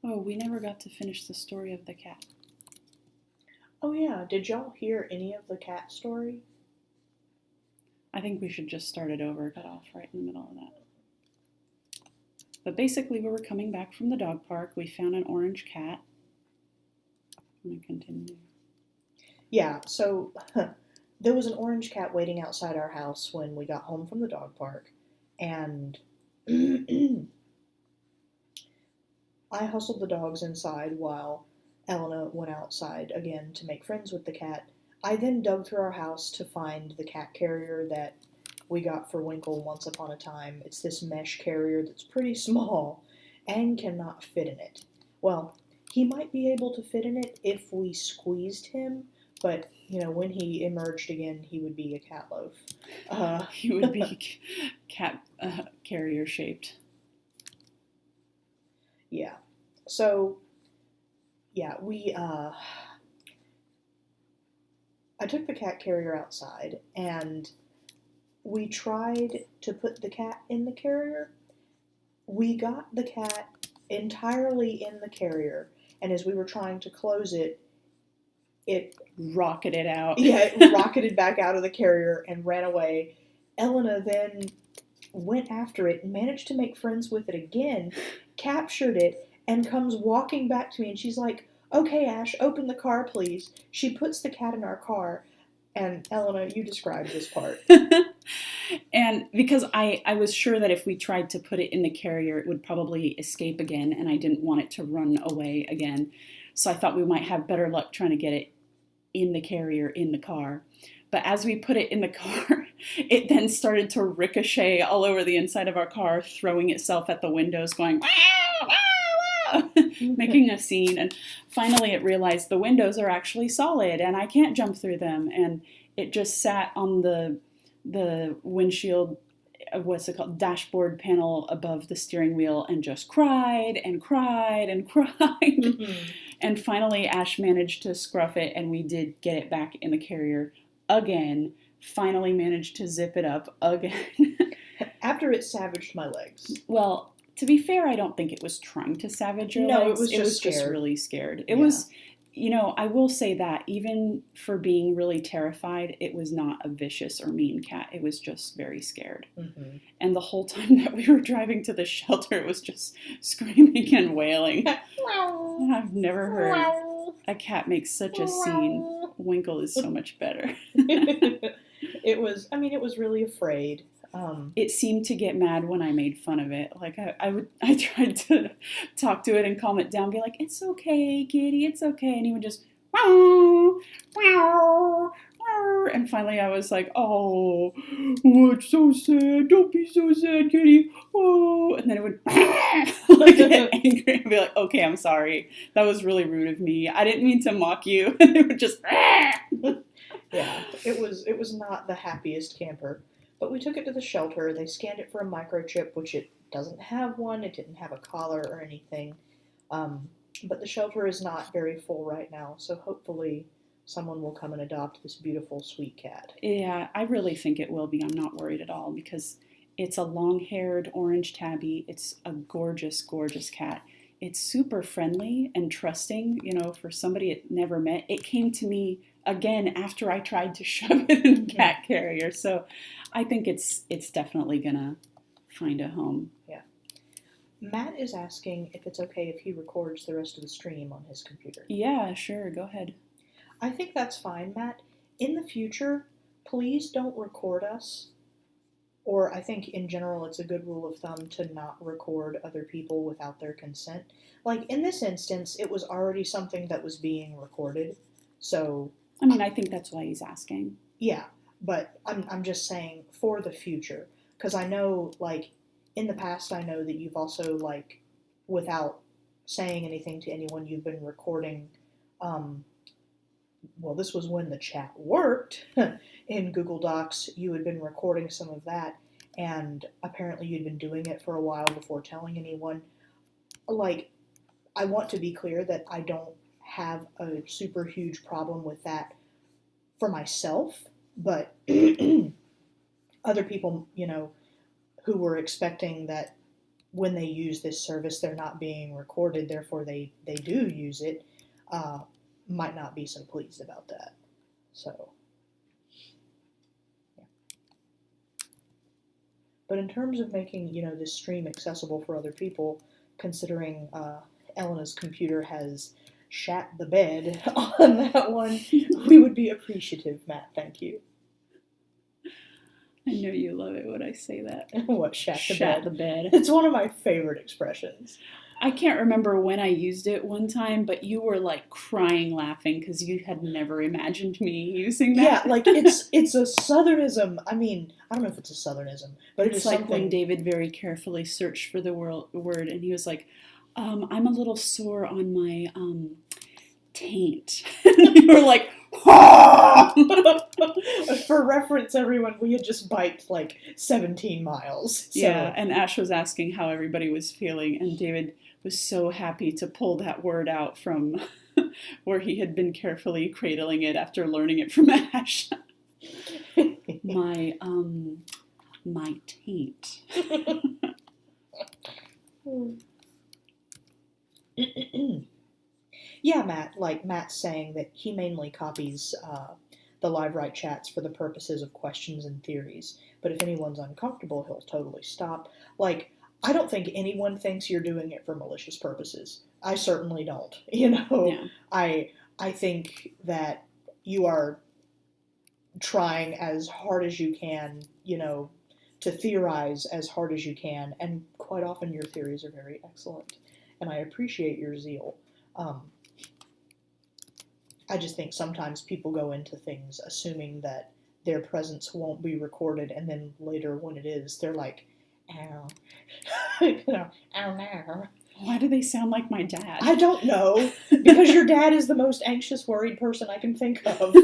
Oh, we never got to finish the story of the cat. Oh yeah, did y'all hear any of the cat story? I think we should just start it over, cut off right in the middle of that. But basically, we were coming back from the dog park. We found an orange cat. I'm going to continue. Yeah, so there was an orange cat waiting outside our house when we got home from the dog park, and I hustled the dogs inside while Elena went outside again to make friends with the cat. I then dug through our house to find the cat carrier that we got for Winkle once upon a time. It's this mesh carrier that's pretty small and cannot fit in it. Well, he might be able to fit in it if we squeezed him, but when he emerged again, he would be a cat loaf. He would be cat carrier shaped. Yeah. So, yeah, I took the cat carrier outside, and we tried to put the cat in the carrier. We got the cat entirely in the carrier, and as we were trying to close it, it rocketed out. Yeah, it rocketed back out of the carrier and ran away. Elena then went after it and managed to make friends with it again, captured it, and comes walking back to me, and she's like, "Okay, Ash, open the car, please." She puts the cat in our car, and Elena, you described this part. And because I was sure that if we tried to put it in the carrier, it would probably escape again, and I didn't want it to run away again. So I thought we might have better luck trying to get it in the carrier in the car. But as we put it in the car, it then started to ricochet all over the inside of our car, throwing itself at the windows, going, "Wow, wow, wow," making a scene. And finally it realized the windows are actually solid and I can't jump through them. And it just sat on the windshield, what's it called, dashboard panel above the steering wheel, and just cried and cried and cried. Mm-hmm. And finally Ash managed to scruff it, and we did get it back in the carrier again. Finally managed to zip it up again. After it savaged my legs. Well, to be fair, I don't think it was trying to savage your legs. It was just really scared. It was, I will say that even for being really terrified, it was not a vicious or mean cat. It was just very scared. Mm-hmm. And the whole time that we were driving to the shelter, it was just screaming and wailing. I've never heard a cat make such a scene. Winkle is so much better. It was really afraid. It seemed to get mad when I made fun of it. Like I tried to talk to it and calm it down, be like, "It's okay, kitty, it's okay," and he would just wow, wow, wow. And finally, I was like, "Oh, it's so sad. Don't be so sad, kitty." Oh, and then it would like get angry and be like, "Okay, I'm sorry. That was really rude of me. I didn't mean to mock you." And it would just. Yeah, it was not the happiest camper. But we took it to the shelter. They scanned it for a microchip, which it doesn't have one. It didn't have a collar or anything. But the shelter is not very full right now, so hopefully someone will come and adopt this beautiful, sweet cat. Yeah, I really think it will be. I'm not worried at all because it's a long-haired orange tabby. It's a gorgeous, gorgeous cat. It's super friendly and trusting, for somebody it never met. It came to me again after I tried to shove it in a cat carrier. So I think it's definitely gonna find a home. Yeah. Matt is asking if it's okay if he records the rest of the stream on his computer. Yeah, sure. Go ahead. I think that's fine, Matt. In the future, please don't record us. Or I think in general it's a good rule of thumb to not record other people without their consent. Like in this instance, it was already something that was being recorded. So I think that's why he's asking. Yeah, but I'm just saying for the future, because I know, like, in the past, I know that you've also, like, without saying anything to anyone, you've been recording, well, this was when the chat worked in Google Docs. You had been recording some of that, and apparently you'd been doing it for a while before telling anyone. Like, I want to be clear that I don't have a super huge problem with that for myself, but other people, who were expecting that when they use this service, they're not being recorded, therefore they do use it, might not be so pleased about that. So, yeah. But in terms of making, this stream accessible for other people, considering Elena's computer has shat the bed on that one, we would be appreciative, Matt. Thank you. I know you love it when I say that. What, shat the bed? The bed. It's one of my favorite expressions. I can't remember when I used it one time, but you were like crying laughing because you had never imagined me using that. Yeah, like it's a southernism. I mean, I don't know if it's a southernism, but it's is like something. When David very carefully searched for the word, and he was like, I'm a little sore on my taint. And you were like, For reference, everyone, we had just biked like 17 miles. So. Yeah, and Ash was asking how everybody was feeling, and David was so happy to pull that word out from where he had been carefully cradling it after learning it from Ash. my taint. Yeah, Matt's saying that he mainly copies the live write chats for the purposes of questions and theories, but if anyone's uncomfortable, he'll totally stop. Like, I don't think anyone thinks you're doing it for malicious purposes. I certainly don't. Yeah. I think that you are trying as hard as you can, to theorize as hard as you can, and quite often your theories are very excellent, and I appreciate your zeal. I just think sometimes people go into things assuming that their presence won't be recorded, and then later when it is, they're like, ow. Oh no. Why do they sound like my dad? I don't know. Because your dad is the most anxious, worried person I can think of.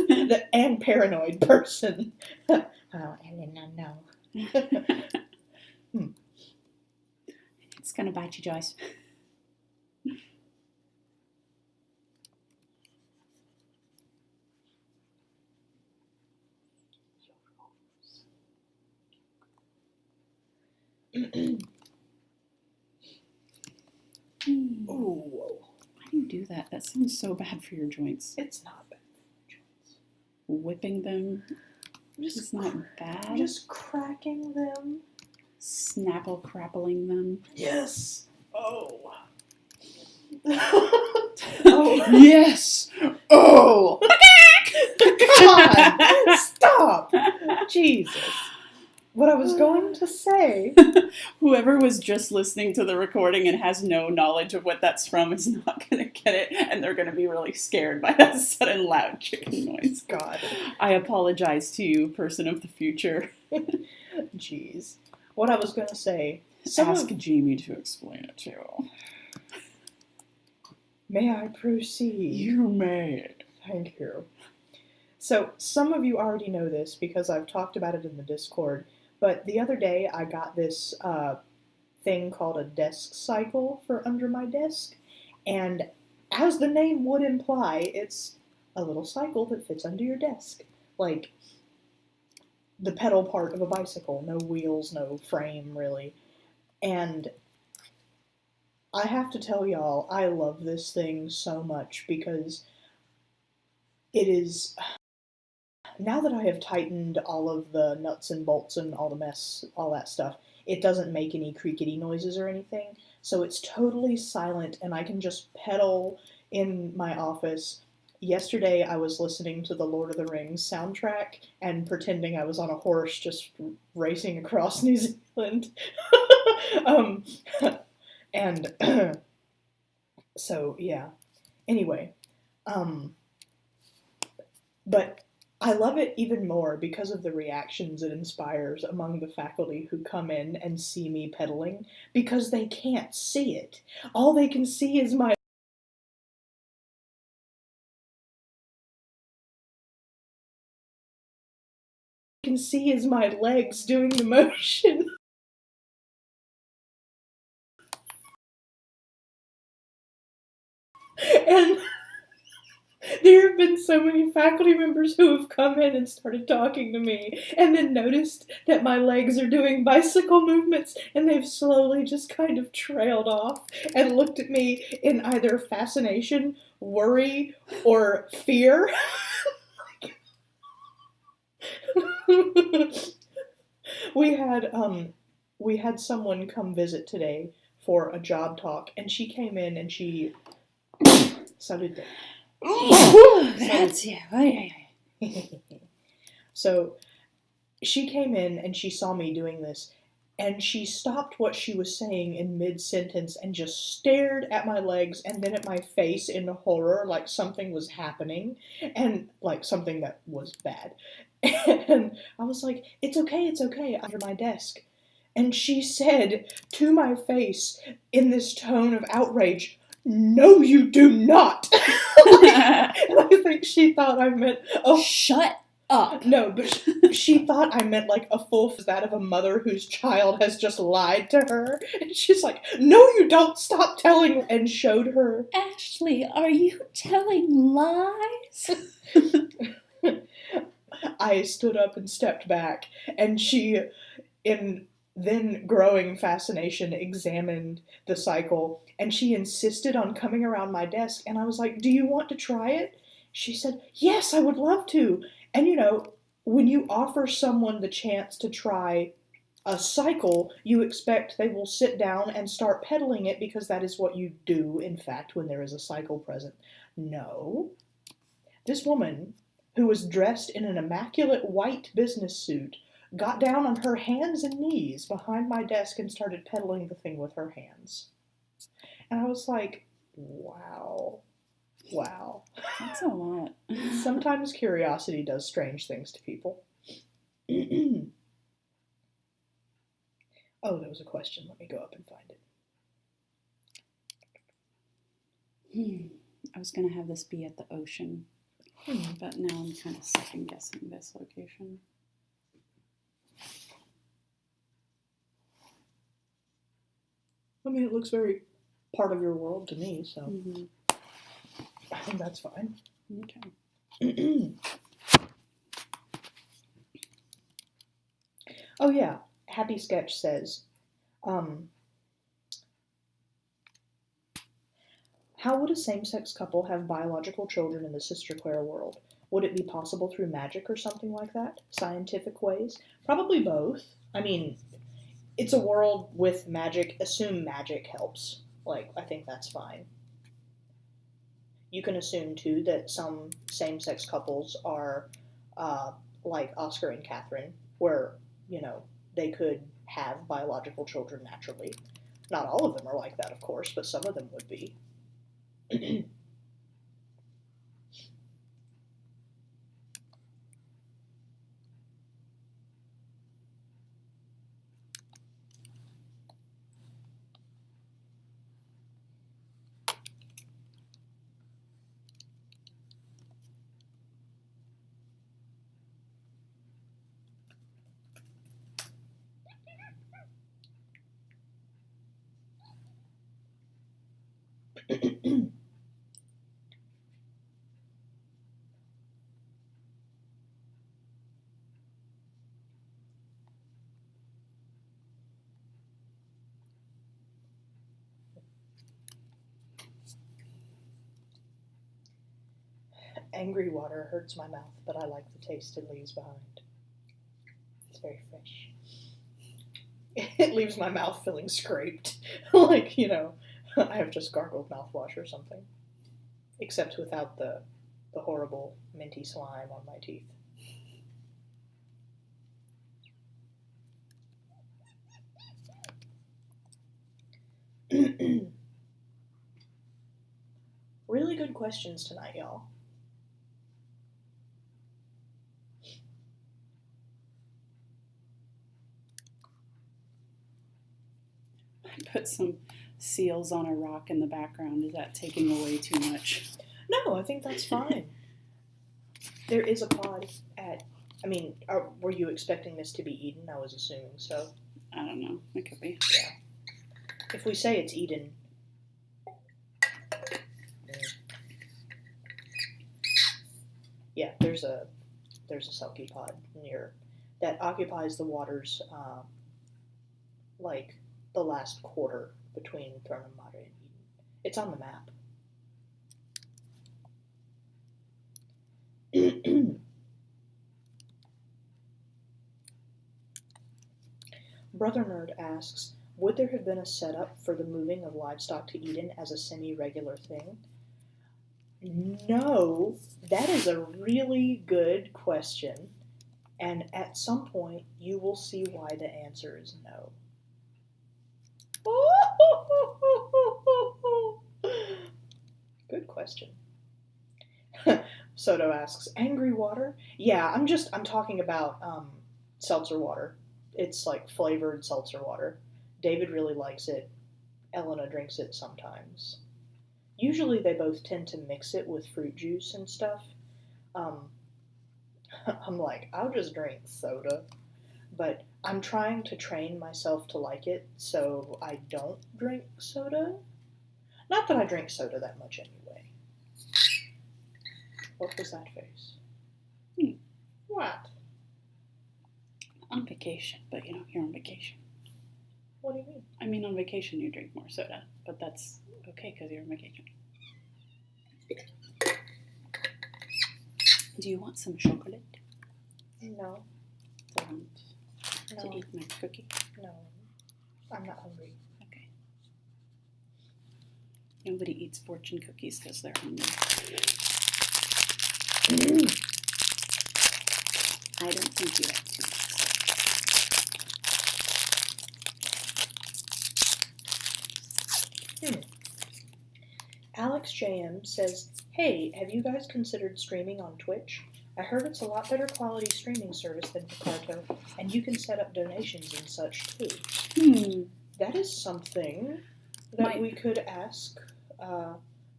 And paranoid person. Oh, Elena, no. It's gonna bite you, Joyce. Ooh. Why do you do that? That sounds so bad for your joints. It's not bad for your joints. Whipping them is not bad. Just cracking them. Snapple crappling them. Yes. Oh. Oh. Yes. Oh. God. Stop. Jesus. What I was going to say. Whoever was just listening to the recording and has no knowledge of what that's from is not going to get it, and they're going to be really scared by that sudden loud chicken noise. God. I apologize to you, person of the future. Jeez. What I was going to say. Ask Jamie to explain it too. May I proceed? You may. Thank you. So, some of you already know this because I've talked about it in the Discord, but the other day I got this thing called a desk cycle for under my desk, and as the name would imply, it's a little cycle that fits under your desk. Like the pedal part of a bicycle, no wheels, no frame, really. And I have to tell y'all, I love this thing so much because it is... Now that I have tightened all of the nuts and bolts and all the mess, all that stuff, it doesn't make any creakety noises or anything, so it's totally silent and I can just pedal in my office. Yesterday I was listening to the Lord of the Rings soundtrack and pretending I was on a horse just racing across New Zealand. And so yeah. Anyway, but I love it even more because of the reactions it inspires among the faculty who come in and see me pedaling, because they can't see it. All they can see is my legs doing the motion. There have been so many faculty members who have come in and started talking to me and then noticed that my legs are doing bicycle movements and they've slowly just kind of trailed off and looked at me in either fascination, worry, or fear. We had someone come visit today for a job talk, and she came in and she salute. Grazie. So she came in and she saw me doing this, and she stopped what she was saying in mid-sentence and just stared at my legs and then at my face in horror, like something was happening, and like something that was bad. And I was like, it's okay, under my desk. And she said to my face in this tone of outrage, "No, you do not." And I think she thought I meant, oh, shut up. No, but she thought I meant like a full that of a mother whose child has just lied to her. And she's like, "No, you don't, stop telling," and showed her. Ashley, are you telling lies? I stood up and stepped back, and she, in then growing fascination, examined the cycle, and she insisted on coming around my desk, and I was like, "Do you want to try it?" She said, "Yes, I would love to." And you know, when you offer someone the chance to try a cycle, you expect they will sit down and start pedaling it because that is what you do, in fact, when there is a cycle present. No. This woman, who was dressed in an immaculate white business suit, got down on her hands and knees behind my desk and started pedaling the thing with her hands. And I was like, wow. Wow. That's a lot. Sometimes curiosity does strange things to people. Oh, there was a question. Let me go up and find it. I was going to have this be at the ocean, but now I'm kind of second guessing this location. I mean, it looks very part of your world to me, so Mm-hmm. I think that's fine. Okay. Oh yeah, Happy Sketch says, how would a same-sex couple have biological children in the Sister Clara world? Would it be possible through magic or something like that? Scientific ways? Probably both. I mean, it's a world with magic. Assume magic helps. Like, I think that's fine. You can assume, too, that some same-sex couples are like Oscar and Catherine, where, you know, they could have biological children naturally. Not all of them are like that, of course, but some of them would be. Angry water hurts my mouth, but I like the taste it leaves behind. It's very fresh. It leaves my mouth feeling scraped. Like, you know, I have just gargled mouthwash or something. Except without the horrible minty slime on my teeth. Really good questions tonight, y'all. I put some seals on a rock in the background. Is that taking away too much? No, I think that's fine. There is a pod at... I mean, were you expecting this to be Eden? I was assuming so. I don't know. It could be. Yeah. If we say it's Eden... Yeah, there's a selkie pod near that occupies the waters, like the last quarter between Throne and Mare and Eden. It's on the map. Brother Nerd asks, would there have been a setup for the moving of livestock to Eden as a semi-regular thing? No, that is a really good question, and at some point you will see why the answer is no. Good question. Soto asks, angry water? Yeah, I'm talking about seltzer water. It's like flavored seltzer water. David really likes it. Elena drinks it sometimes. Usually they both tend to mix it with fruit juice and stuff. Um, I'm like, I'll just drink soda. But I'm trying to train myself to like it, so I don't drink soda. Not that I drink soda that much anyway. What was that face? What? On vacation, but you're on vacation. What do you mean? I mean, on vacation you drink more soda, but that's okay because you're on vacation. Do you want some chocolate? No. To eat my cookie? No. I'm not hungry. Okay. Nobody eats fortune cookies because they're hungry. I don't think you have to. Alex JM says, hey, have you guys considered streaming on Twitch? I heard it's a lot better quality streaming service than Picarto, and you can set up donations and such too. That is something that we could ask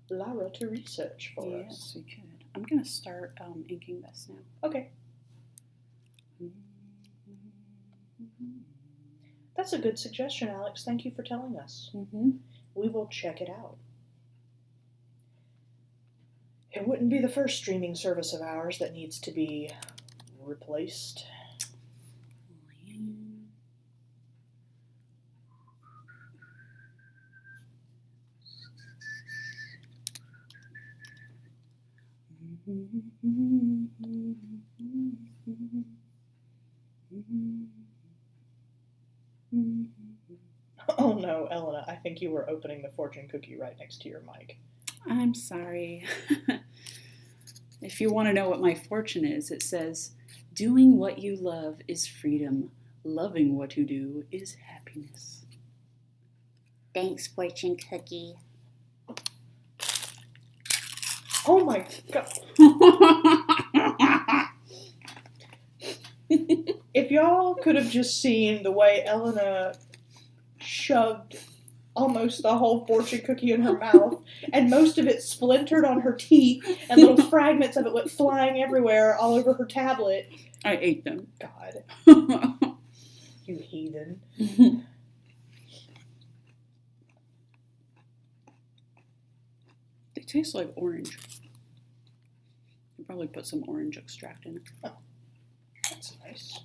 Lara to research for us. Yes, we could. I'm going to start inking this now. Okay. That's a good suggestion, Alex. Thank you for telling us. We will check it out. It wouldn't be the first streaming service of ours that needs to be replaced. Oh no, Elena, I think you were opening the fortune cookie right next to your mic. I'm sorry. If you want to know what my fortune is, it says, doing what you love is freedom. Loving what you do is happiness. Thanks, fortune cookie. Oh my god. If y'all could have just seen the way Elena shoved almost the whole fortune cookie in her mouth, and most of it splintered on her teeth, and little fragments of it went flying everywhere all over her tablet. I ate them. God. You heathen. They taste like orange. You probably put some orange extract in it. Oh, that's nice.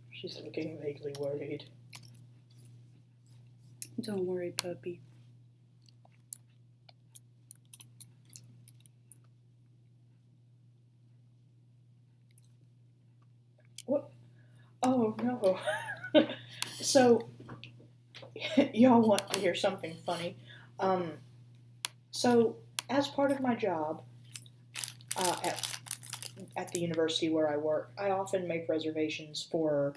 She's looking vaguely worried. Don't worry, puppy. What? Oh no. So, y'all want to hear something funny? So, as part of my job at the university where I work, I often make reservations for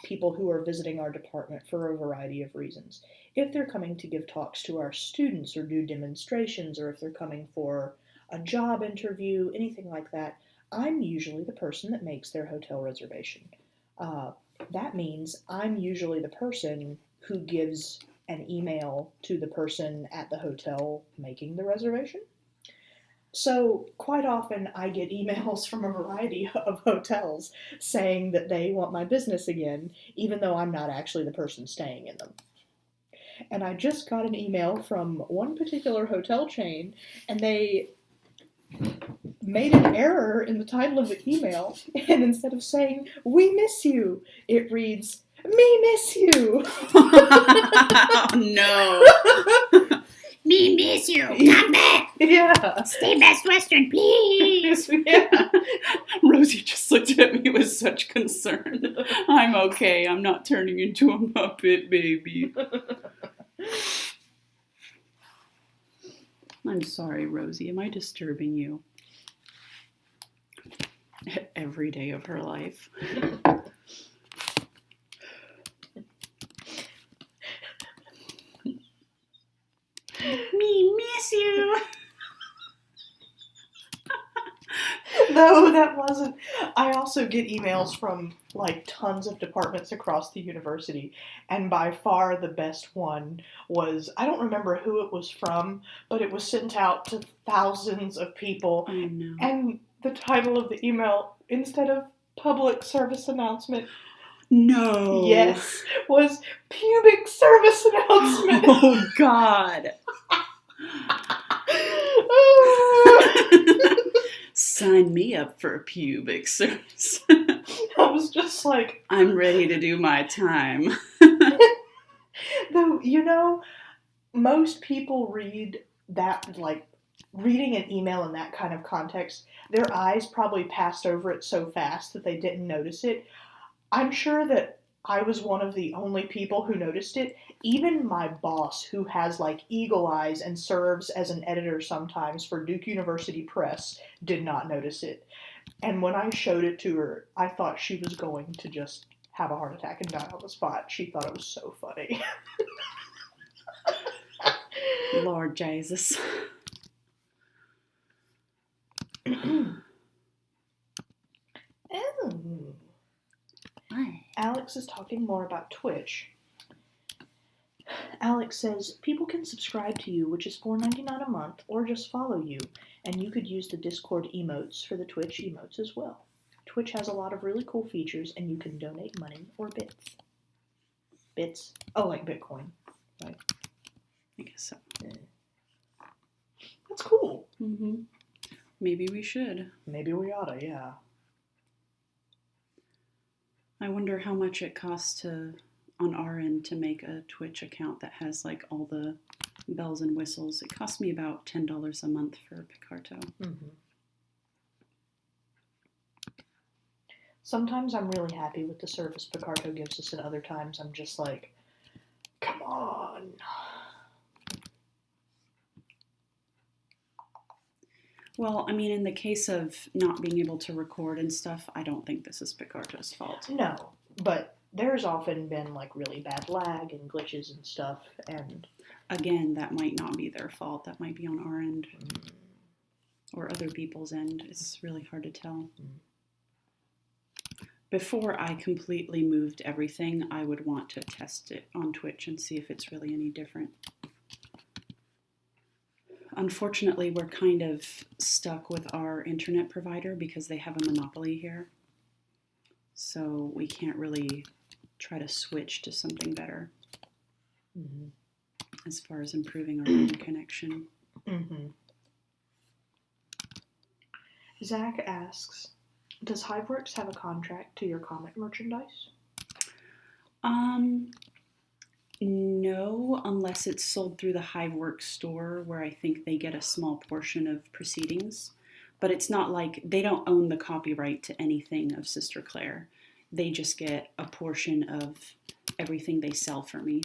people who are visiting our department for a variety of reasons. If they're coming to give talks to our students or do demonstrations, or if they're coming for a job interview, anything like that, I'm usually the person that makes their hotel reservation. That means I'm usually the person who gives an email to the person at the hotel making the reservation. So, quite often I get emails from a variety of hotels saying that they want my business again, even though I'm not actually the person staying in them. And I just got an email from one particular hotel chain, and they made an error in the title of the email, and instead of saying, "We miss you," it reads, "Me miss you." No. Me miss you. Come back. Yeah. Stay Best Western, please. Yeah. Rosie just looked at me with such concern. I'm okay. I'm not turning into a Muppet baby. I'm sorry, Rosie. Am I disturbing you? Every day of her life. Me miss you. No, that wasn't. I also get emails from like tons of departments across the university, and by far the best one was, I don't remember who it was from, but it was sent out to thousands of people. Oh no. And the title of the email, instead of public service announcement, No. yes, was pubic service announcement. Oh God. Sign me up for a pubic service. I was just like, I'm ready to do my time. though, you know, most people read that, like, reading an email in that kind of context, their eyes probably passed over it so fast that they didn't notice it. I'm sure that I was one of the only people who noticed it. Even my boss, who has like eagle eyes and serves as an editor sometimes for Duke University Press, did not notice it. And when I showed it to her, I thought she was going to just have a heart attack and die on the spot. She thought it was so funny. Lord Jesus. Oh. What? Alex is talking more about Twitch. Alex says, people can subscribe to you, which is $4.99 a month, or just follow you, and you could use the Discord emotes for the Twitch emotes as well. Twitch has a lot of really cool features, and you can donate money or bits. Bits? Oh, like Bitcoin. Right. I guess so. That's cool. Mm-hmm. Maybe we should. Maybe we oughta, yeah. I wonder how much it costs on our end to make a Twitch account that has like all the bells and whistles. It costs me about $10 a month for Picarto. Mm-hmm. Sometimes I'm really happy with the service Picarto gives us, and other times I'm just like, come on. Well, I mean, in the case of not being able to record and stuff, I don't think this is Picarto's fault. No, but there's often been like really bad lag and glitches and stuff, and Again, that might not be their fault. That might be on our end or other people's end. It's really hard to tell. Before I completely moved everything, I would want to test it on Twitch and see if it's really any different. Unfortunately, we're kind of stuck with our internet provider because they have a monopoly here. So we can't really try to switch to something better as far as improving our own connection. Zach asks, does Hiveworks have a contract to your comic merchandise? No, unless it's sold through the Hiveworks store, where I think they get a small portion of proceedings. But it's not like they don't own the copyright to anything of Sister Claire. They just get a portion of everything they sell for me.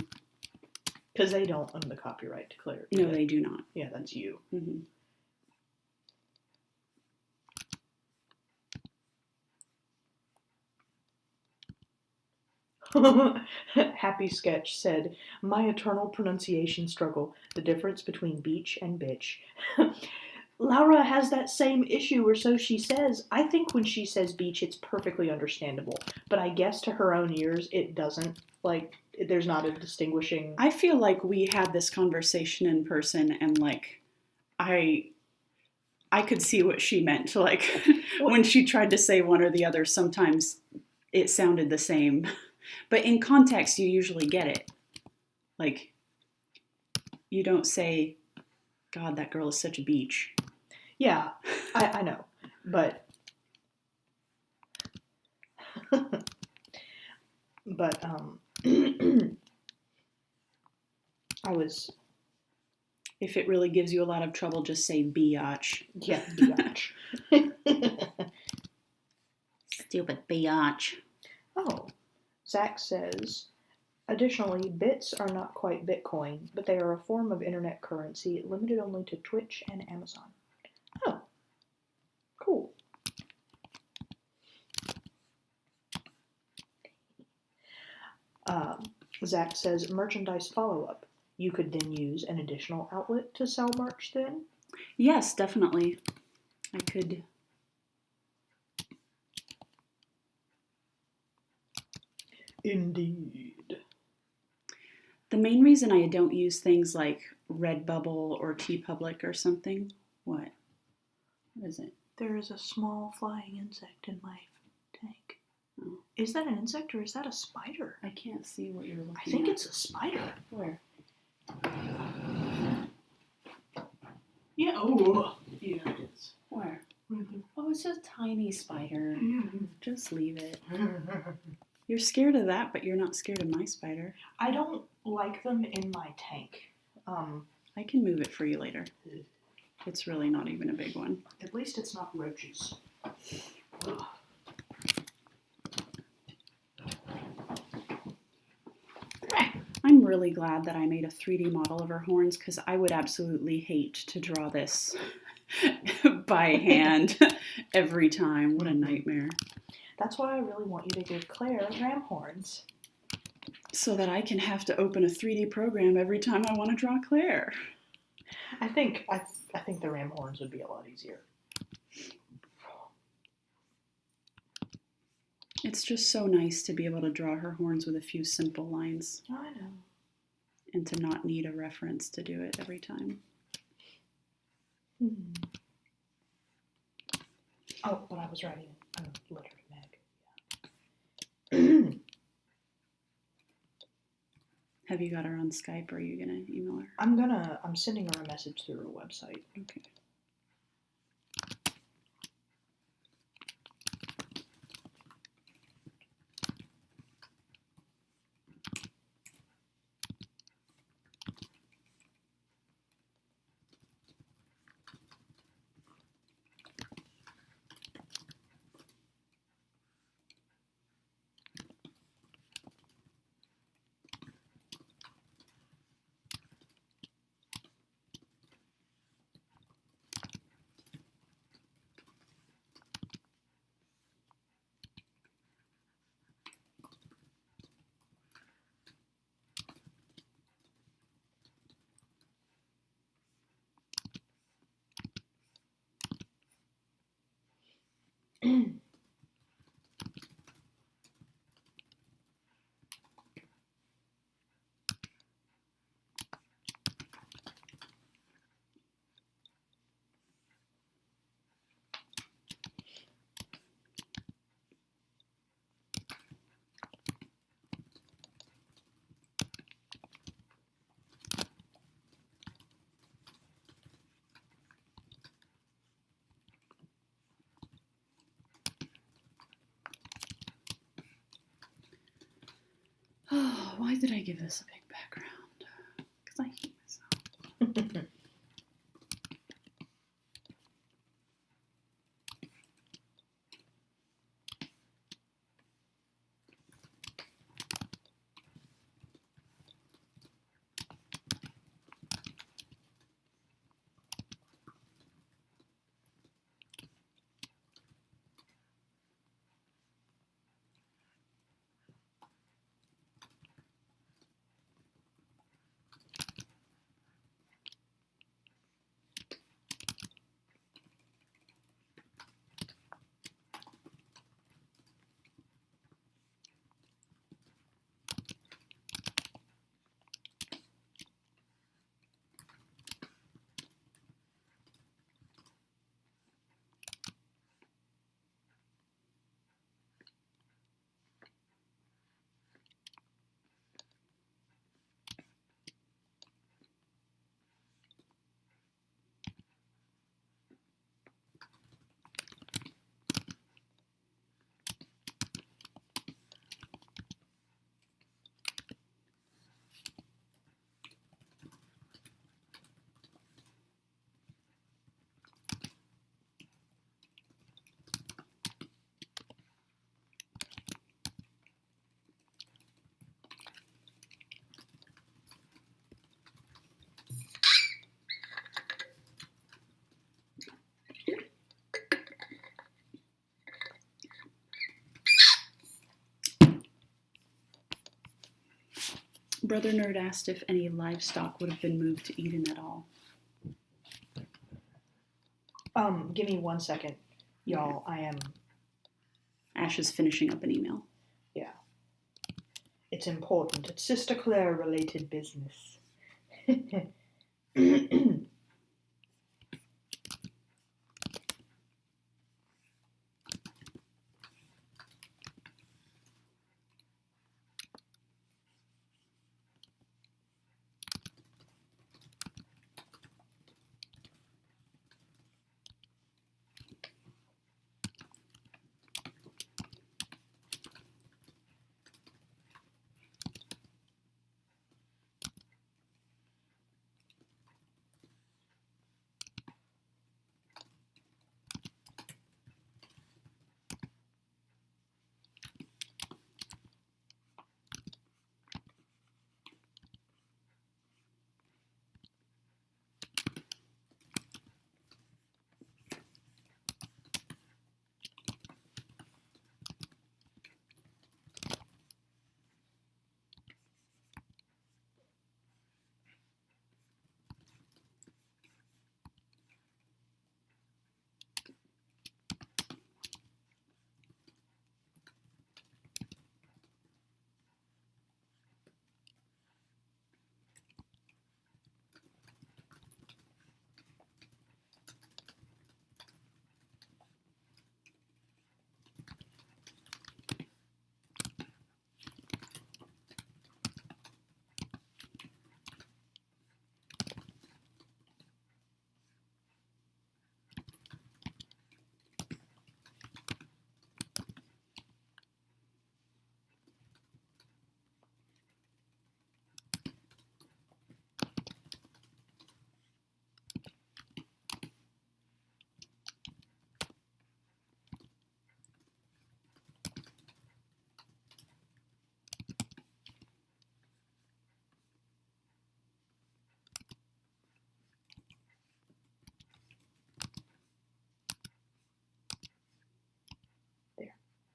Because they don't own the copyright to Claire. No, they do not. Yeah, that's you. Mm-hmm. Happy Sketch said, my eternal pronunciation struggle, the difference between beach and bitch. Laura has that same issue, or so she says. I think when she says beach, it's perfectly understandable. But I guess to her own ears, it doesn't. Like, there's not a distinguishing... I feel like we had this conversation in person, and like, I I could see what she meant. Like when she tried to say one or the other, sometimes it sounded the same. But in context, you usually get it. Like, you don't say, God, that girl is such a beach. Yeah, I know. But but I was If it really gives you a lot of trouble, just say biatch. yeah, biatch. Stupid biatch. Oh, Zach says, additionally, bits are not quite Bitcoin, but they are a form of internet currency limited only to Twitch and Amazon. Oh, cool. Zach says, merchandise follow-up. You could then use an additional outlet to sell merch then? Yes, definitely. I could. Indeed. The main reason I don't use things like Redbubble or TeePublic or something. What? What is it? There is a small flying insect in my tank. Oh. Is that an insect or is that a spider? I can't see what you're looking at. I think it's a spider. Where? Yeah. Oh. Yeah, it is. Where? Mm-hmm. Oh, it's just a tiny spider. Mm-hmm. Just leave it. You're scared of that, but you're not scared of my spider. I don't like them in my tank. I can move it for you later. It's really not even a big one. At least it's not roaches. Ugh. I'm really glad that I made a 3D model of her horns because I would absolutely hate to draw this by hand every time. What a nightmare. That's why I really want you to give Claire ram horns. So that I can have to open a 3D program every time I want to draw Claire. I think the ram horns would be a lot easier. It's just so nice to be able to draw her horns with a few simple lines I know. and to not need a reference to do it every time. Oh, but I was writing a letter to Meg. Have you got her on Skype or are you going to email her? I'm sending her a message through her website. Okay. Oh, why did I give this a big background? Because I hate myself. Brother Nerd asked if any livestock would have been moved to Eden at all. Give me 1 second, y'all. I am. Ash is finishing up an email. Yeah. It's important. It's Sister Claire related business.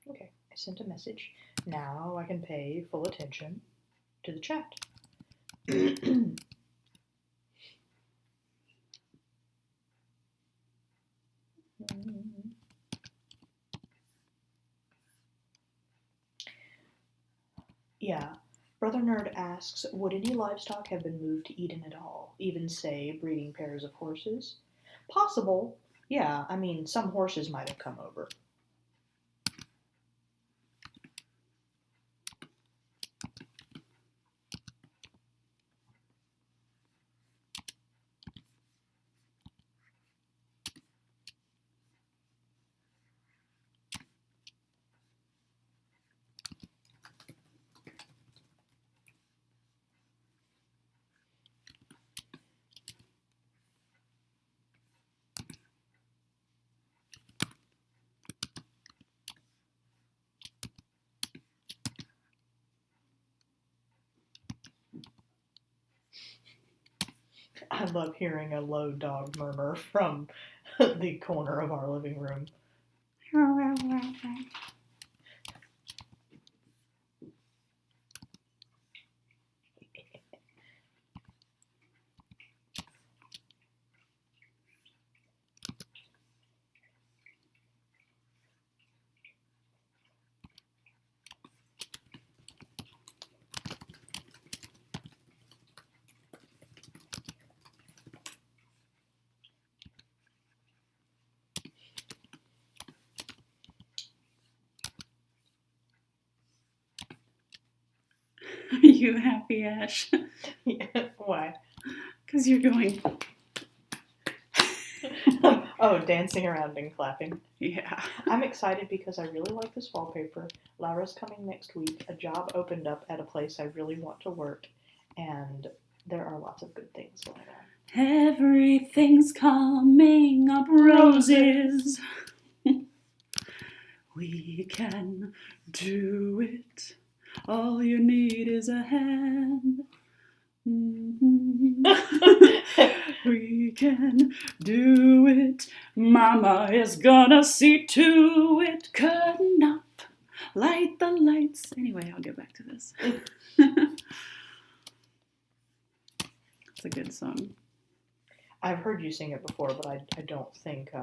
Okay, I sent a message. Now I can pay full attention to the chat. Yeah. Brother Nerd asks, would any livestock have been moved to Eden at all? Even, say, breeding pairs of horses? Possible. Yeah, I mean, some horses might have come over. I love hearing a low dog murmur from the corner of our living room. Are you happy, Ash? Yeah, why? Because you're going. Oh, dancing around and clapping. Yeah. I'm excited because I really like this wallpaper. Lyra's coming next week. A job opened up at a place I really want to work, and there are lots of good things going on. Everything's coming up roses. We can do it. All you need is a hand. Mm-hmm. We can do it. Mama is gonna see to it. Curtain up. Light the lights. Anyway, I'll get back to this. It's a good song. I've heard you sing it before, but I don't think... I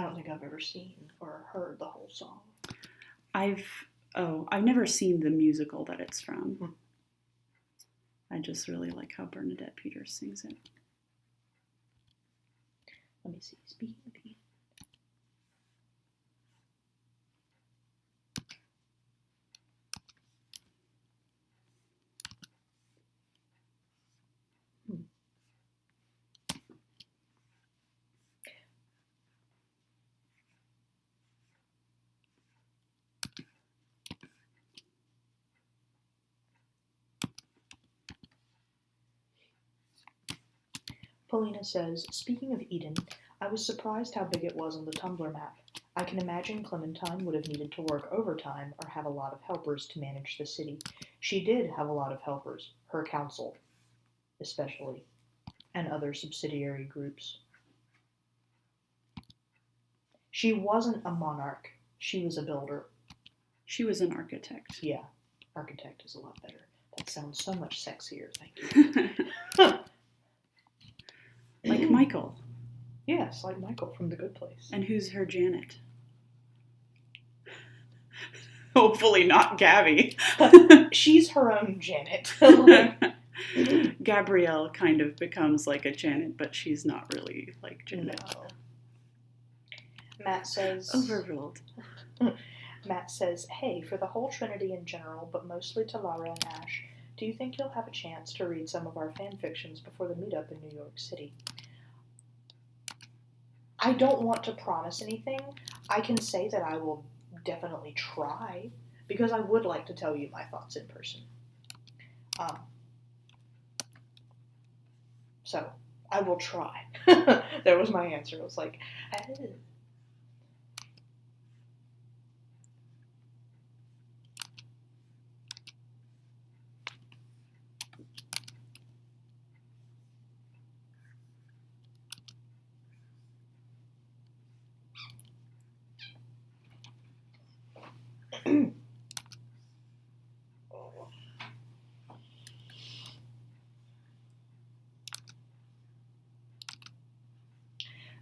don't think I've ever seen or heard the whole song. I've never seen the musical that it's from. I just really like how Bernadette Peters sings it. Let me see. Speaking of Eden. Paulina says, speaking of Eden, I was surprised how big it was on the Tumblr map. I can imagine Clementine would have needed to work overtime or have a lot of helpers to manage the city. She did have a lot of helpers, her council, especially, and other subsidiary groups. She wasn't a monarch. She was a builder. She was an architect. Yeah, architect is a lot better. That sounds so much sexier, thank you. Like Michael. Yes, like Michael from The Good Place. And who's her Janet? Hopefully not Gabby. She's her own Janet. Gabrielle kind of becomes like a Janet, but she's not really like Janet. No. Matt says... Overruled. Matt says, hey, for the whole Trinity in general, but mostly to Lara and Ash, do you think you'll have a chance to read some of our fan fictions before the meetup in New York City? I don't want to promise anything. I can say that I will definitely try, because I would like to tell you my thoughts in person. So, I will try. That was my answer. I was like,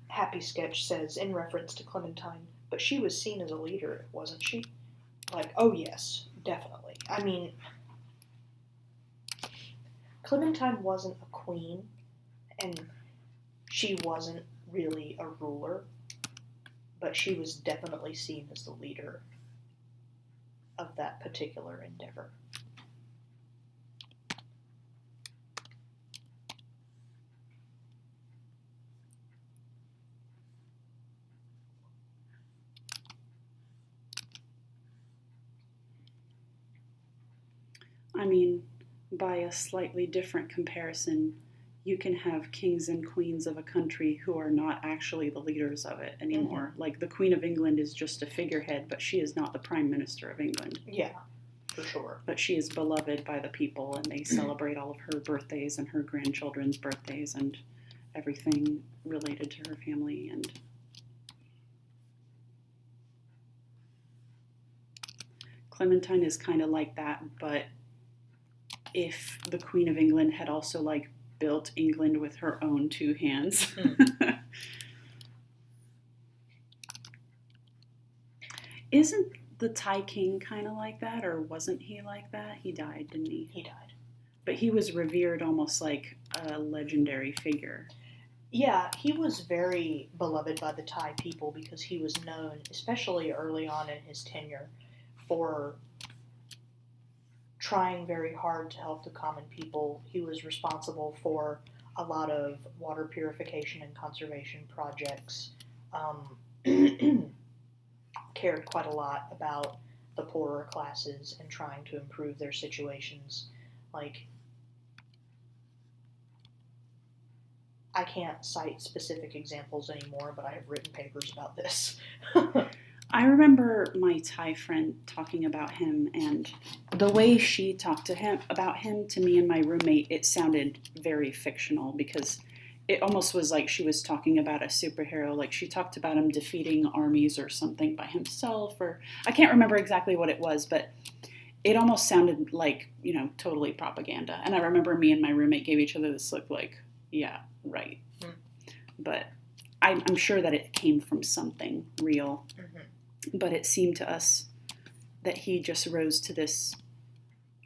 Happy Sketch says, in reference to Clementine, but she was seen as a leader, wasn't she? Like, oh yes, definitely. I mean, Clementine wasn't a queen, and she wasn't really a ruler, but she was definitely seen as the leader of that particular endeavor. I mean, by a slightly different comparison, you can have kings and queens of a country who are not actually the leaders of it anymore. Mm-hmm. Like the Queen of England is just a figurehead, but she is not the Prime Minister of England. Yeah, for sure. But she is beloved by the people, and they celebrate all of her birthdays and her grandchildren's birthdays and everything related to her family. And Clementine is kind of like that, but if the Queen of England had also like built England with her own two hands. Isn't the Thai king kind of like that, or wasn't he like that? He died, didn't he? He died. But he was revered almost like a legendary figure. Yeah, he was very beloved by the Thai people because he was known, especially early on in his tenure, for trying very hard to help the common people. He was responsible for a lot of water purification and conservation projects, cared quite a lot about the poorer classes and trying to improve their situations. Like, I can't cite specific examples anymore, but I have written papers about this. I remember my Thai friend talking about him, and the way she talked to him about him to me and my roommate, it sounded very fictional because it almost was like she was talking about a superhero. Like she talked about him defeating armies or something by himself, or I can't remember exactly what it was, but it almost sounded like, totally propaganda. And I remember me and my roommate gave each other this look like, yeah, right. But I'm sure that it came from something real. But it seemed to us that he just rose to this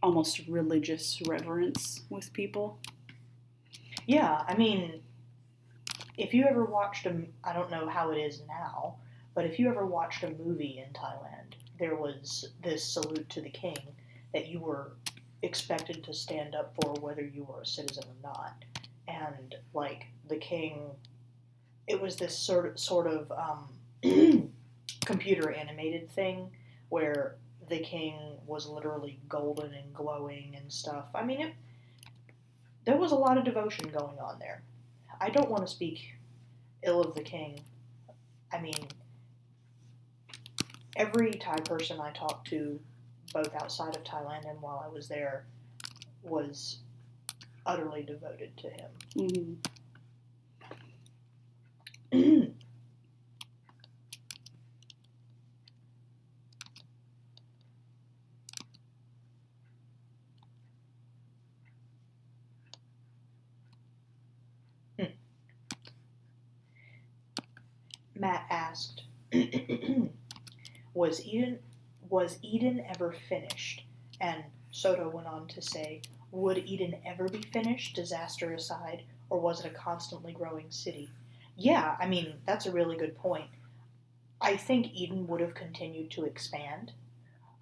almost religious reverence with people. Yeah, I mean, if you ever watched I don't know how it is now, but if you ever watched a movie in Thailand, there was this salute to the king that you were expected to stand up for whether you were a citizen or not. And, like, the king, it was this sort of computer animated thing where the king was literally golden and glowing and stuff. I mean, there was a lot of devotion going on there. I don't want to speak ill of the king. I mean, every Thai person I talked to, both outside of Thailand and while I was there, was utterly devoted to him. Matt asked, was Eden ever finished? And Soto went on to say, would Eden ever be finished, disaster aside, or was it a constantly growing city? Yeah, I mean, that's a really good point. I think Eden would have continued to expand.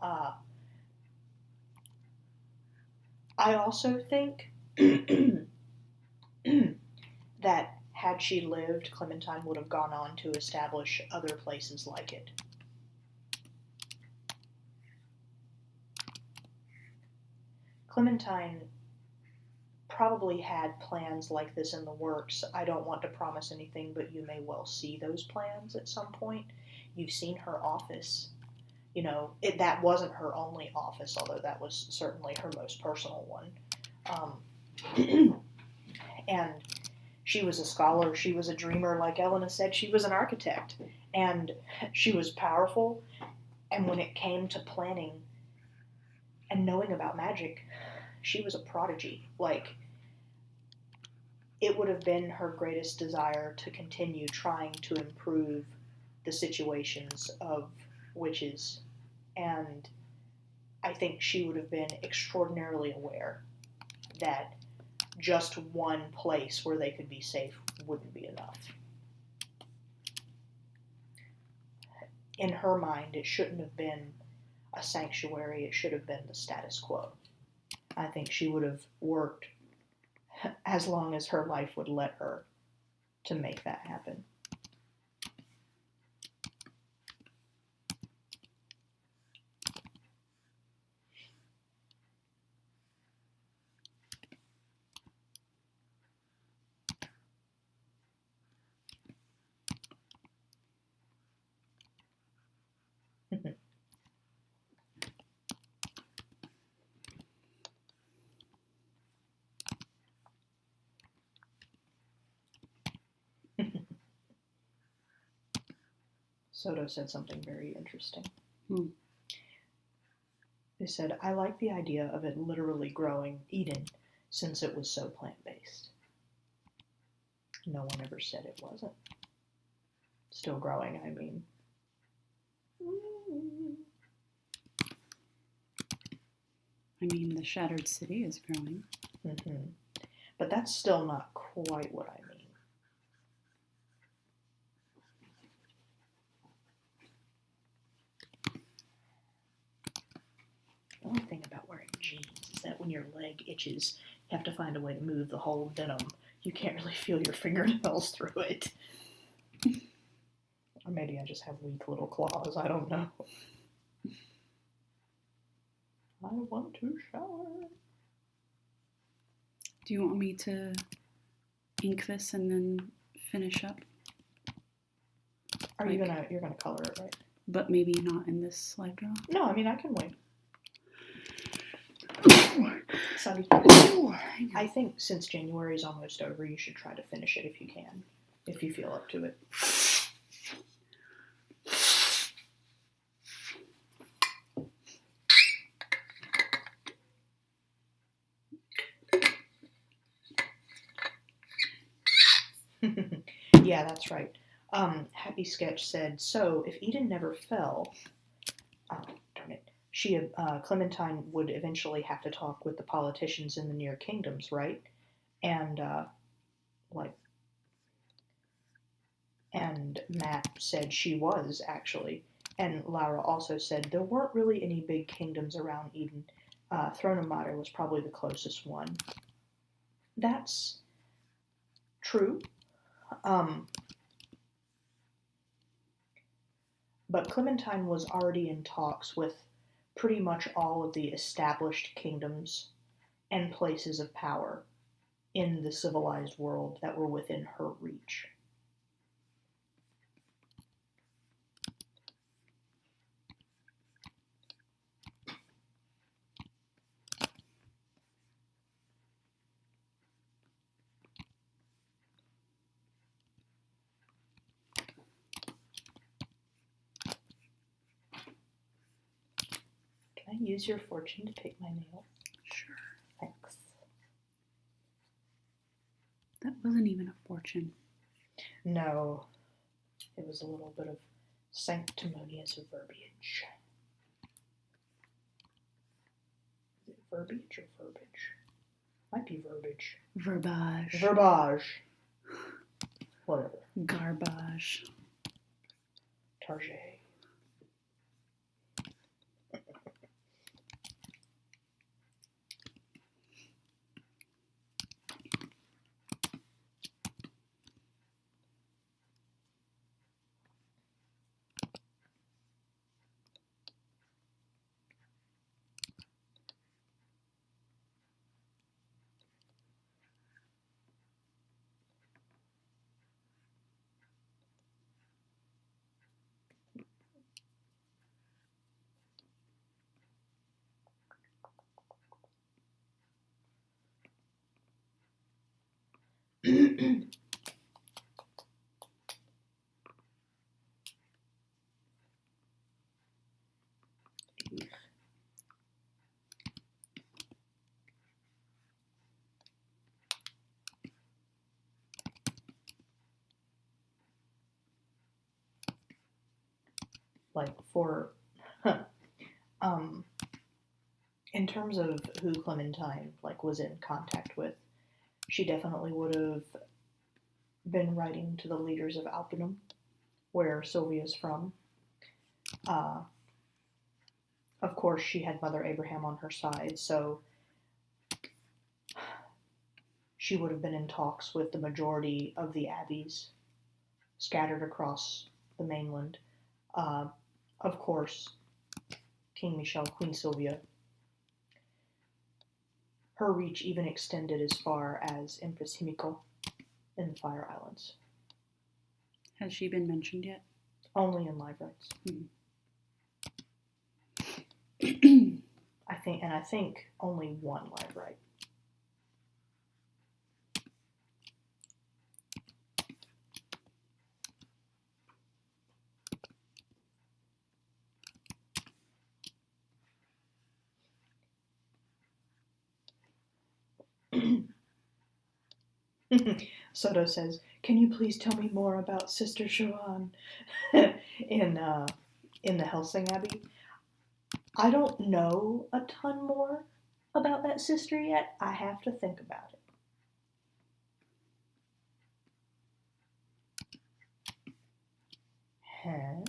I also think that had she lived, Clementine would have gone on to establish other places like it. Clementine probably had plans like this in the works. I don't want to promise anything, but you may well see those plans at some point. You've seen her office. That wasn't her only office, although that was certainly her most personal one. And she was a scholar, she was a dreamer, like Elena said, she was an architect, and she was powerful, and when it came to planning and knowing about magic, she was a prodigy. Like, it would have been her greatest desire to continue trying to improve the situations of witches, and I think she would have been extraordinarily aware that just one place where they could be safe wouldn't be enough. In her mind, it shouldn't have been a sanctuary, it should have been the status quo. I think she would have worked as long as her life would let her to make that happen. Soto said something very interesting. They said, I like the idea of it literally growing Eden since it was so plant-based. No one ever said it wasn't. Still growing, I mean. I mean, the Shattered City is growing. Mm-hmm. But that's still not quite what I mean. The only thing about wearing jeans is that when your leg itches, you have to find a way to move the whole denim. You can't really feel your fingernails through it. Or maybe I just have weak little claws, I don't know. I want to shower. Do you want me to ink this and then finish up? You're gonna color it, right? But maybe not in this slide draw? No, I mean, I can wait. Sorry. I think since January is almost over, you should try to finish it if you can, if you feel up to it. yeah, that's right. Happy Sketch said, so if Eden never fell, darn it, Clementine would eventually have to talk with the politicians in the near kingdoms, right? And, and Matt said she was, actually. And Laura also said there weren't really any big kingdoms around Eden. Throne of Mater was probably the closest one. That's true. But Clementine was already in talks with pretty much all of the established kingdoms and places of power in the civilized world that were within her reach. Can I use your fortune to pick my nail? Sure. Thanks. That wasn't even a fortune. No, it was a little bit of sanctimonious verbiage. Is it verbiage or verbiage? Might be verbiage. Verbage. Verbage. Whatever. Garbage. Target. Like for in terms of who Clementine was in contact with, she definitely would have been writing to the leaders of Alpinum, where Sylvia's from. Of course, she had Mother Abraham on her side, so she would have been in talks with the majority of the abbeys scattered across the mainland. Of course, King Michel, Queen Sylvia. Her reach even extended as far as Empress Himiko in the Fire Islands. Has she been mentioned yet? Only in live rights. I think only one live right. Soto says, "Can you please tell me more about Sister Joanne in the Helsing Abbey?" I don't know a ton more about that sister yet. I have to think about it. Huh?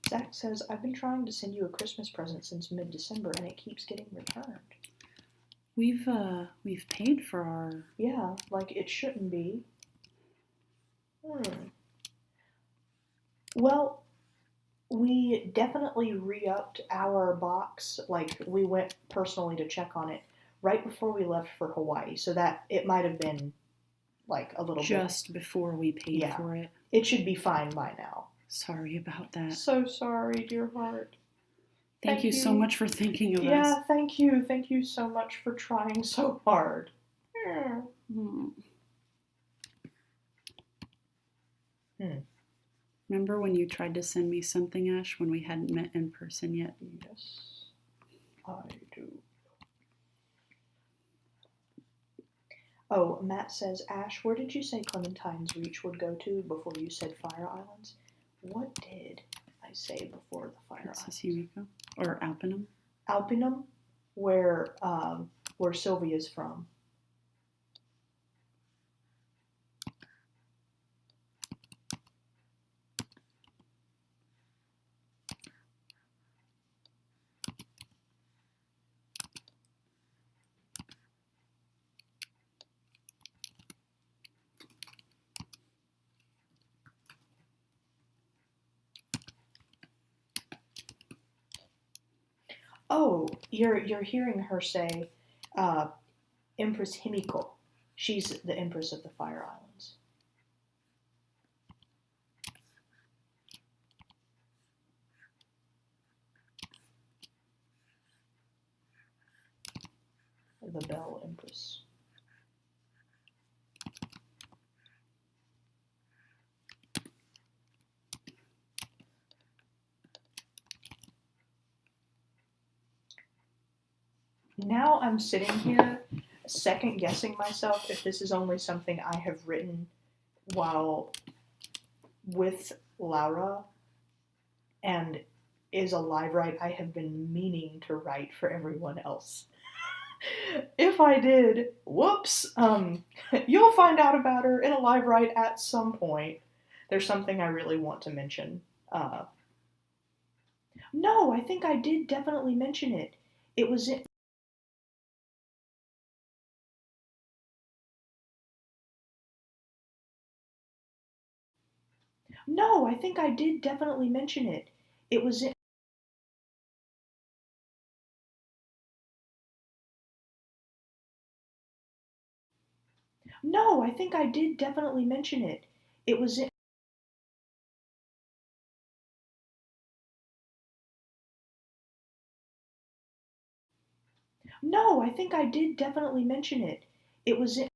Zach says, "I've been trying to send you a Christmas present since mid-December and it keeps getting returned." We've paid for our... Yeah, it shouldn't be. Well, we definitely re-upped our box. We went personally to check on it right before we left for Hawaii, so that it might have been a little just before we paid for it. It should be fine by now. Sorry about that. So sorry, dear heart. Thank you so much for thinking of us. Yeah, thank you. Thank you so much for trying so hard. Remember when you tried to send me something, Ash, when we hadn't met in person yet? Yes, I do. Oh, Matt says, Ash, where did you say Clementine's reach would go to before you said Fire Islands? What did I say before the Fire It says Islands? Yamiko or Alpinum. Alpinum, where Sylvia's from. Oh, you're hearing her say, Empress Himiko. She's the Empress of the Fire Islands. The Bell Empress. Now I'm sitting here second guessing myself if this is only something I have written while with Laura and is a live write I have been meaning to write for everyone else. If I did, whoops, you'll find out about her in a live write at some point. There's something I really want to mention. No, I think I did definitely mention it. It was in, no, I think I did definitely mention it. It was in, no, I think I did definitely mention it. It was in, no, I think I did definitely mention it. It was in,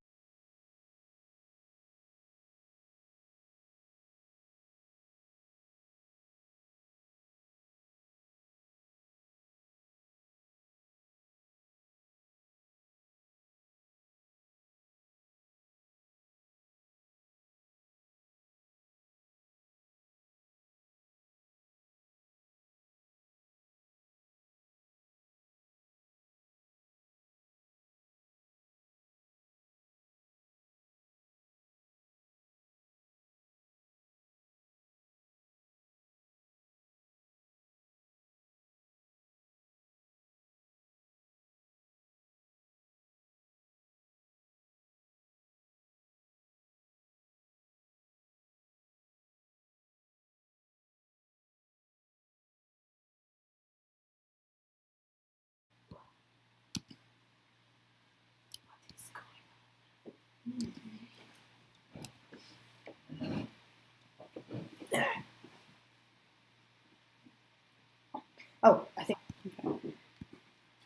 oh, I think,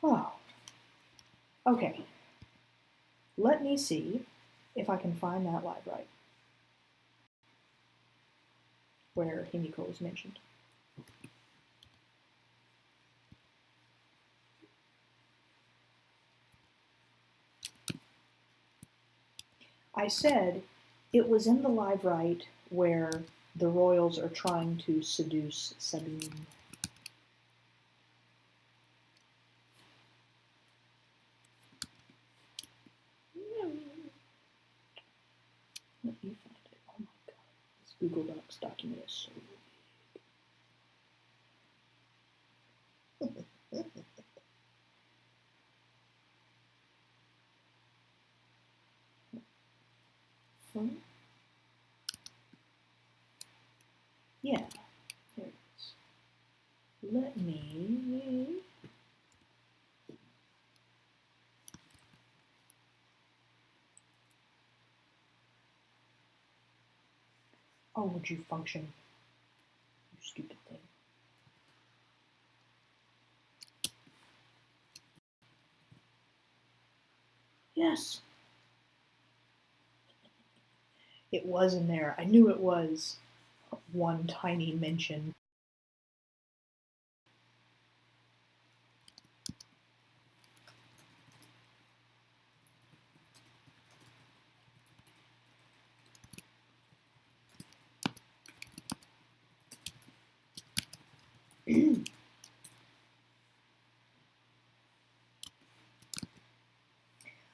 oh, okay. Let me see if I can find that live write where Himiko was mentioned. I said it was in the live write where the royals are trying to seduce Sabine. Let me find it. Oh my god. This Google Docs document is so big. Yeah, there it is. Let me. Oh, would you function? You stupid thing. Yes. It was in there. I knew it was. One tiny mention.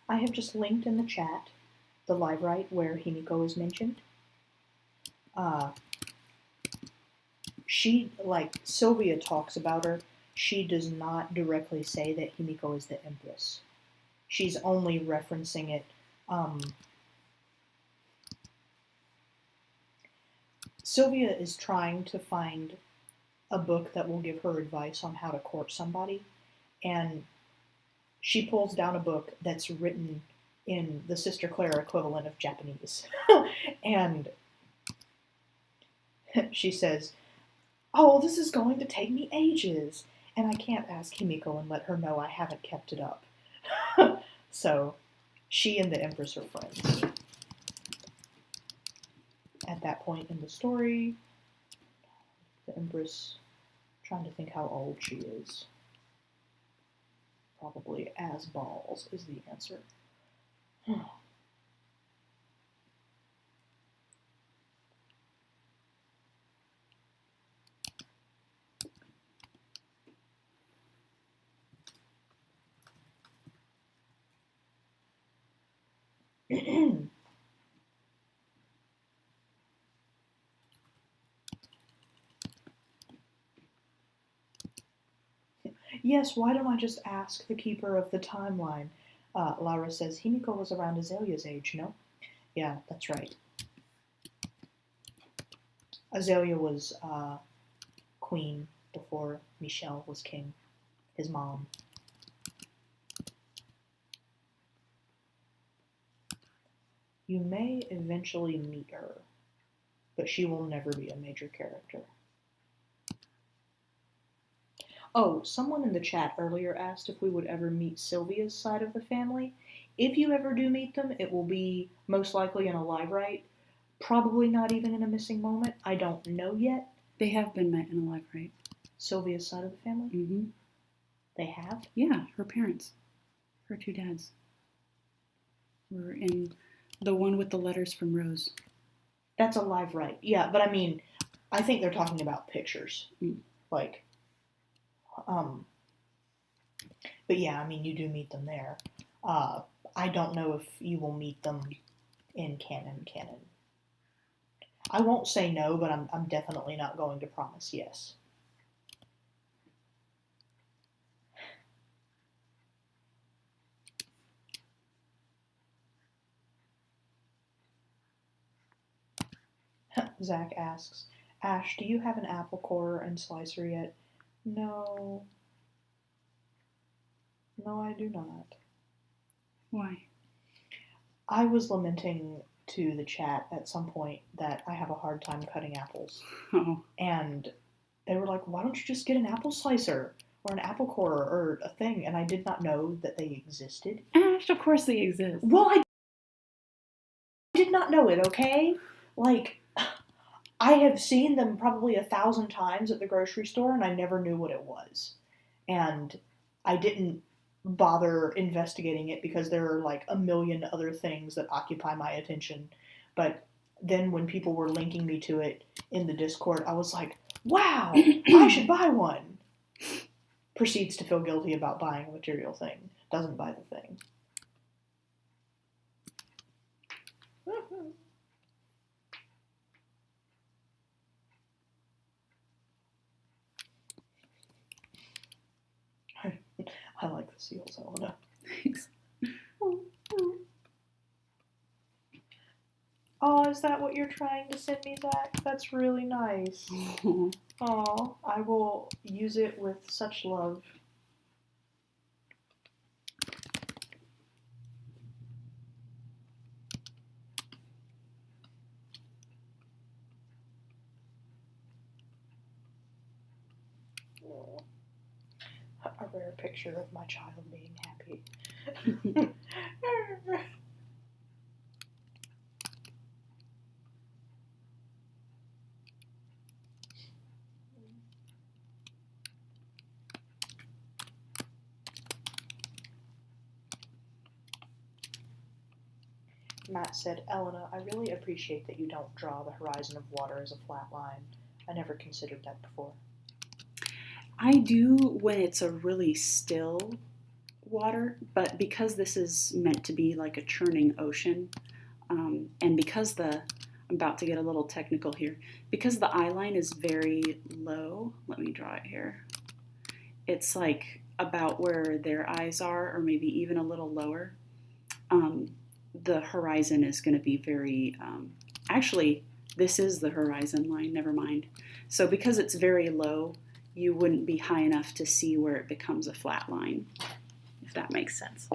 I have just linked in the chat the live write where Himiko is mentioned. Sylvia talks about her. She does not directly say that Himiko is the Empress. She's only referencing it. Sylvia is trying to find a book that will give her advice on how to court somebody, and she pulls down a book that's written in the Sister Clara equivalent of Japanese. And she says, "Oh, this is going to take me ages, and I can't ask Himiko and let her know I haven't kept it up." So she and the Empress are friends. At that point in the story, the Empress, trying to think how old she is. Probably as balls is the answer. Yes, why don't I just ask the keeper of the timeline? Laura says, Himiko was around Azalea's age, no? Yeah, that's right. Azalea was queen before Michel was king, his mom. You may eventually meet her, but she will never be a major character. Oh, someone in the chat earlier asked if we would ever meet Sylvia's side of the family. If you ever do meet them, it will be most likely in a live write. Probably not even in a missing moment. I don't know yet. They have been met in a live write. Sylvia's side of the family? Mm-hmm. They have? Yeah, her parents. Her two dads. Were in the one with the letters from Rose. That's a live write. Yeah, but I mean, I think they're talking about pictures. Like, but yeah, I mean, you do meet them there. I don't know if you will meet them in canon. I won't say no, but I'm definitely not going to promise yes. Zach asks, Ash, do you have an apple corer and slicer yet? No. No, I do not. Why? I was lamenting to the chat at some point that I have a hard time cutting apples. Oh. And they were like, why don't you just get an apple slicer or an apple corer or a thing? And I did not know that they existed. Ash, of course they exist. Well, I did not know it, okay? Like, I have seen them probably 1,000 times at the grocery store, and I never knew what it was. And I didn't bother investigating it because there are like a million other things that occupy my attention. But then when people were linking me to it in the Discord, I was like, wow, I should buy one. Proceeds to feel guilty about buying a material thing. Doesn't buy the thing. I like the seals, Elena. Thanks. Oh, is that what you're trying to send me, Zach? That's really nice. Oh, I will use it with such love. A rare picture of my child being happy. Matt said, Elena, I really appreciate that you don't draw the horizon of water as a flat line. I never considered that before. I do when it's a really still water, but because this is meant to be like a churning ocean, and because I'm about to get a little technical here, because the eye line is very low, let me draw it here. It's like about where their eyes are, or maybe even a little lower. The horizon is going to be very, actually, this is the horizon line, never mind. So because it's very low, you wouldn't be high enough to see where it becomes a flat line, if that makes sense.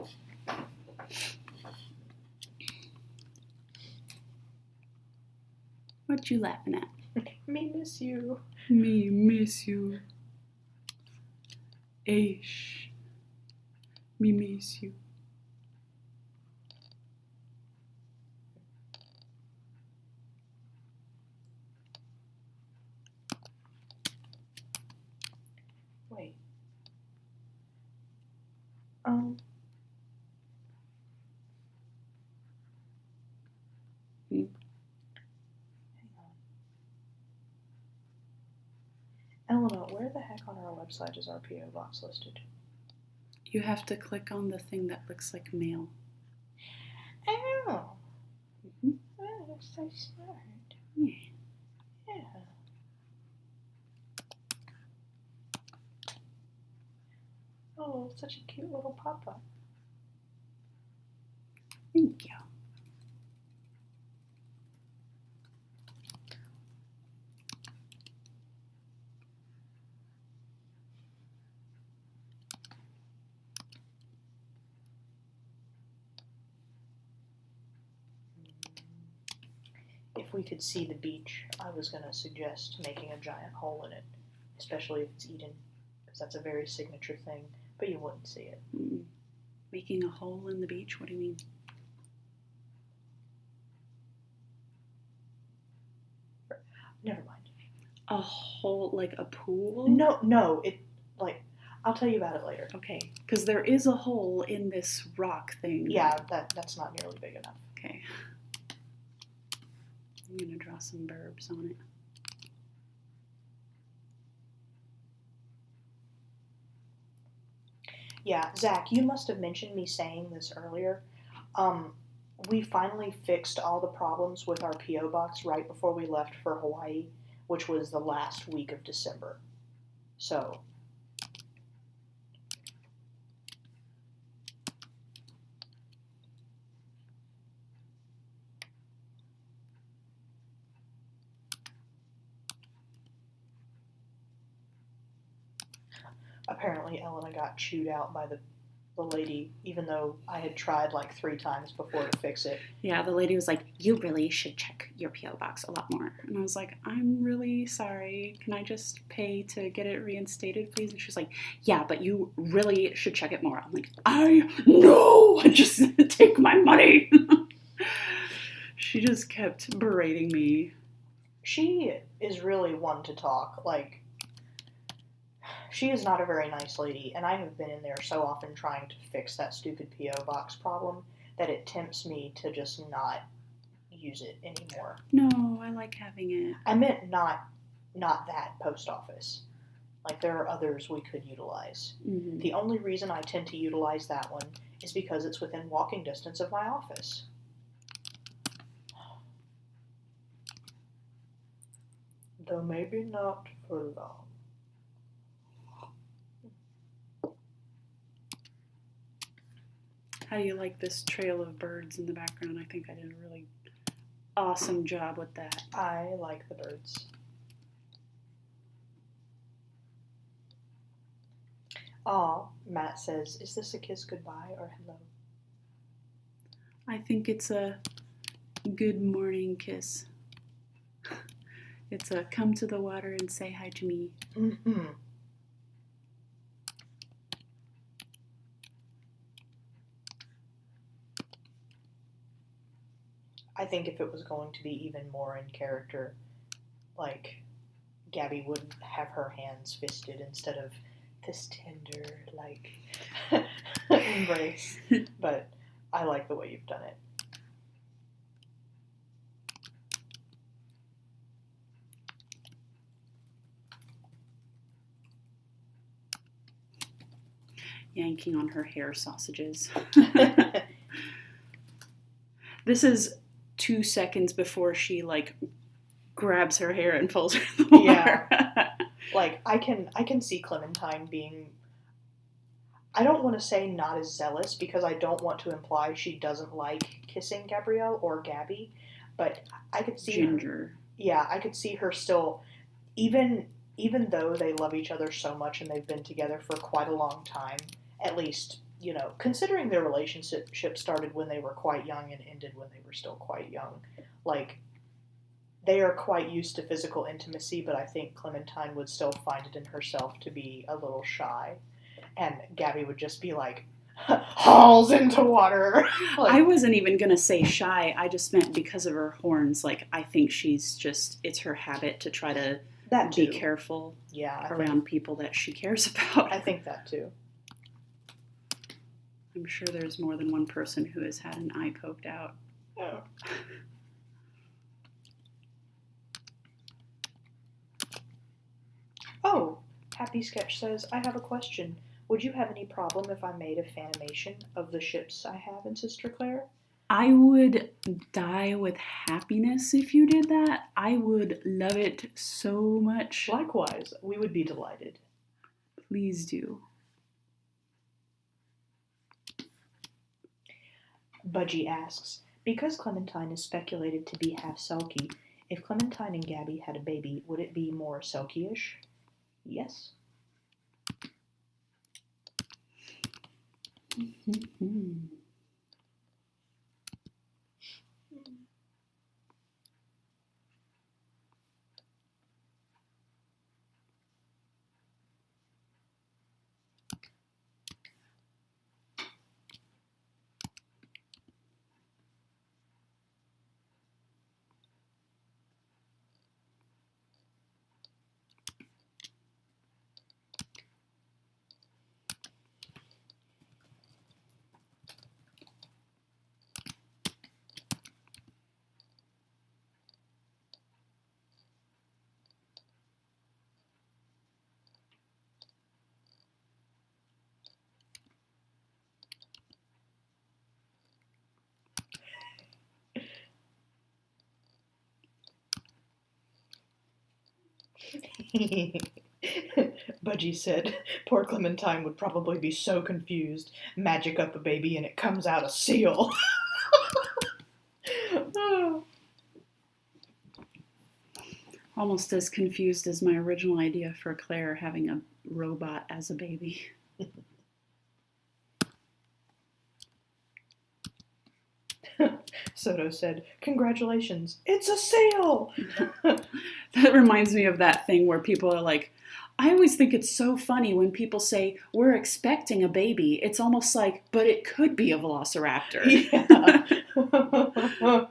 What you laughing at? Me miss you. Me miss you. Aish. Me miss you. Wait. Hmm. Elena, where the heck on our website is our P.O. box listed? You have to click on the thing that looks like mail. Oh. Mhm. Oh, that's so smart. Yeah. Yeah. Oh, such a cute little pop-up. Thank you. If we could see the beach, I was going to suggest making a giant hole in it, especially if it's eaten, because that's a very signature thing, but you wouldn't see it. Mm-mm. Making a hole in the beach? What do you mean? Never mind. A hole, like a pool? No, I'll tell you about it later. Okay, because there is a hole in this rock thing. Yeah, that's not nearly big enough. Okay. I'm going to draw some burbs on it. Yeah, Zach, you must have mentioned me saying this earlier. We finally fixed all the problems with our P.O. box right before we left for Hawaii, which was the last week of December. So, apparently Elena got chewed out by the lady, even though I had tried like 3 times before to fix it. Yeah, the lady was like, you really should check your P.O. box a lot more. And I was like, I'm really sorry. Can I just pay to get it reinstated, please? And she's like, yeah, but you really should check it more. I'm like, no, just take my money. She just kept berating me. She is really one to talk. Like, she is not a very nice lady, and I have been in there so often trying to fix that stupid P.O. box problem that it tempts me to just not use it anymore. No, I like having it. I meant not that post office. Like, there are others we could utilize. Mm-hmm. The only reason I tend to utilize that one is because it's within walking distance of my office. Though maybe not for long. How do you like this trail of birds in the background? I think I did a really awesome job with that. I like the birds. Aw, Matt says, is this a kiss goodbye or hello? I think it's a good morning kiss. It's a come to the water and say hi to me. Mm-hmm. I think if it was going to be even more in character, like, Gabby would have her hands fisted instead of this tender, like, embrace. But I like the way you've done it. yanking on her hair sausages. This is 2 seconds before she like grabs her hair and pulls her in the water. Yeah. Like I can see Clementine being, I don't want to say not as zealous because I don't want to imply she doesn't like kissing Gabrielle or Gabby, but I could see Ginger. I could see her still, even though they love each other so much and they've been together for quite a long time, at least, you know, considering their relationship started when they were quite young and ended when they were still quite young, like, they are quite used to physical intimacy, but I think Clementine would still find it in herself to be a little shy. And Gabby would just be like, hauls into water. Like, I wasn't even going to say shy. I just meant because of her horns. Like, I think she's just, it's her habit to try to that be too. careful Yeah, around people that she cares about. I think that too. I'm sure there's more than one person who has had an eye poked out. Oh. Oh, Happy Sketch says, I have a question. Would you have any problem if I made a fanimation of the ships I have in Sister Claire? I would die with happiness if you did that. I would love it so much. Likewise, we would be delighted. Please do. Budgie asks, because Clementine is speculated to be half Selkie, if Clementine and Gabby had a baby, would it be more Selkie-ish? Yes. Budgie said, poor Clementine would probably be so confused. Magic up a baby and it comes out a seal. Almost as confused as my original idea for Claire having a robot as a baby. Soto said, congratulations, it's a seal! That reminds me of that thing where people are like, I always think it's so funny when people say, we're expecting a baby. It's almost like, but it could be a velociraptor. Yeah.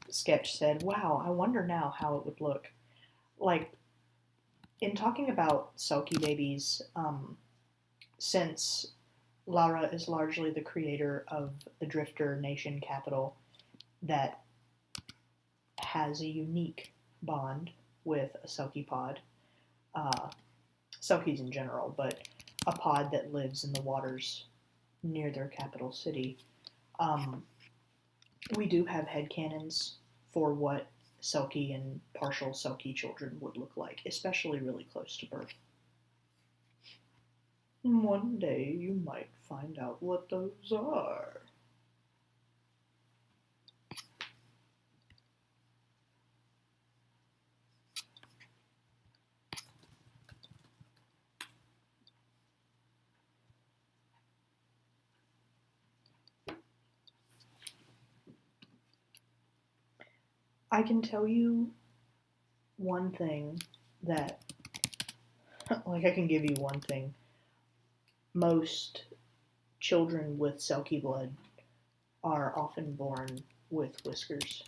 Sketch said, wow, I wonder now how it would look. Like, in talking about Selkie babies, since Lara is largely the creator of the Drifter Nation capital that has a unique bond with a Selkie pod, Selkies in general, but a pod that lives in the waters near their capital city, we do have headcanons for what Selkie and partial Selkie children would look like, especially really close to birth. One day you might find out what those are. I can tell you one thing that, like, I can give you one thing. Most children with Selkie blood are often born with whiskers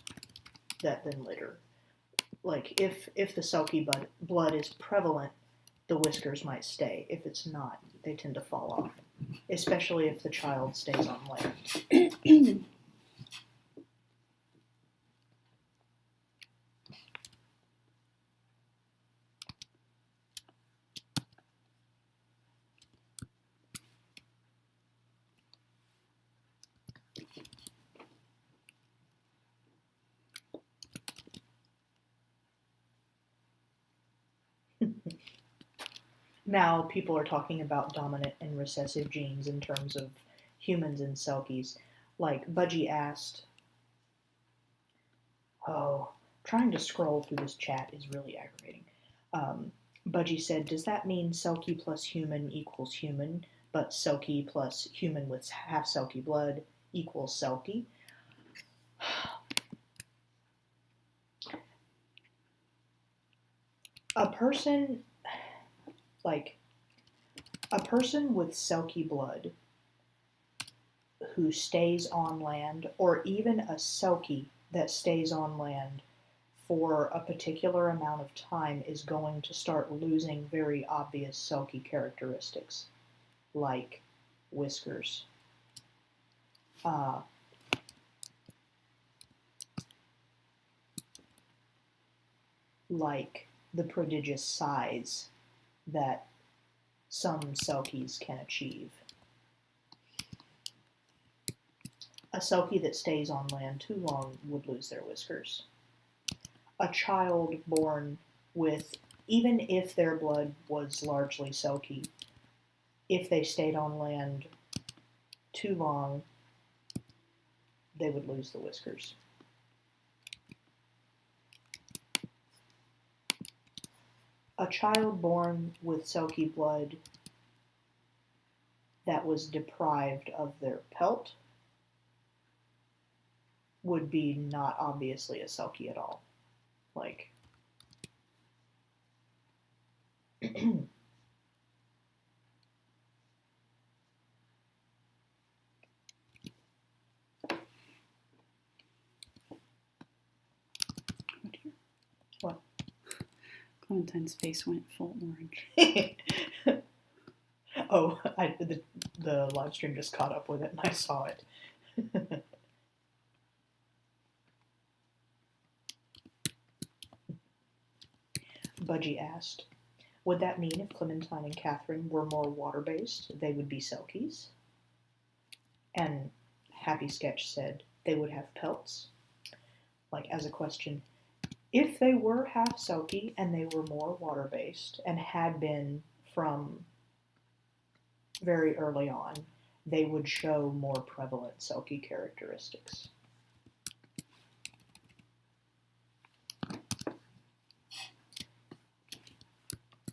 that then litter. Like, if the Selkie blood is prevalent, the whiskers might stay. If it's not, they tend to fall off, especially if the child stays on land. Now people are talking about dominant and recessive genes in terms of humans and Selkies. Like Budgie asked, oh, trying to scroll through this chat is really aggravating. Budgie said, does that mean Selkie plus human equals human, but Selkie plus human with half Selkie blood equals Selkie? A person with Selkie blood who stays on land, or even a Selkie that stays on land for a particular amount of time, is going to start losing very obvious Selkie characteristics, like whiskers. Like the prodigious size that some Selkies can achieve. A Selkie that stays on land too long would lose their whiskers. A child born with, even if their blood was largely Selkie, if they stayed on land too long, they would lose the whiskers. A child born with Selkie blood that was deprived of their pelt would be not obviously a Selkie at all. Like, what? Clementine's face went full orange. Oh, the live stream just caught up with it and I saw it. Budgie asked, would that mean if Clementine and Catherine were more water-based, they would be Selkies? And Happy Sketch said they would have pelts. Like, as a question, if they were half Selkie and they were more water-based and had been from very early on, they would show more prevalent Selkie characteristics.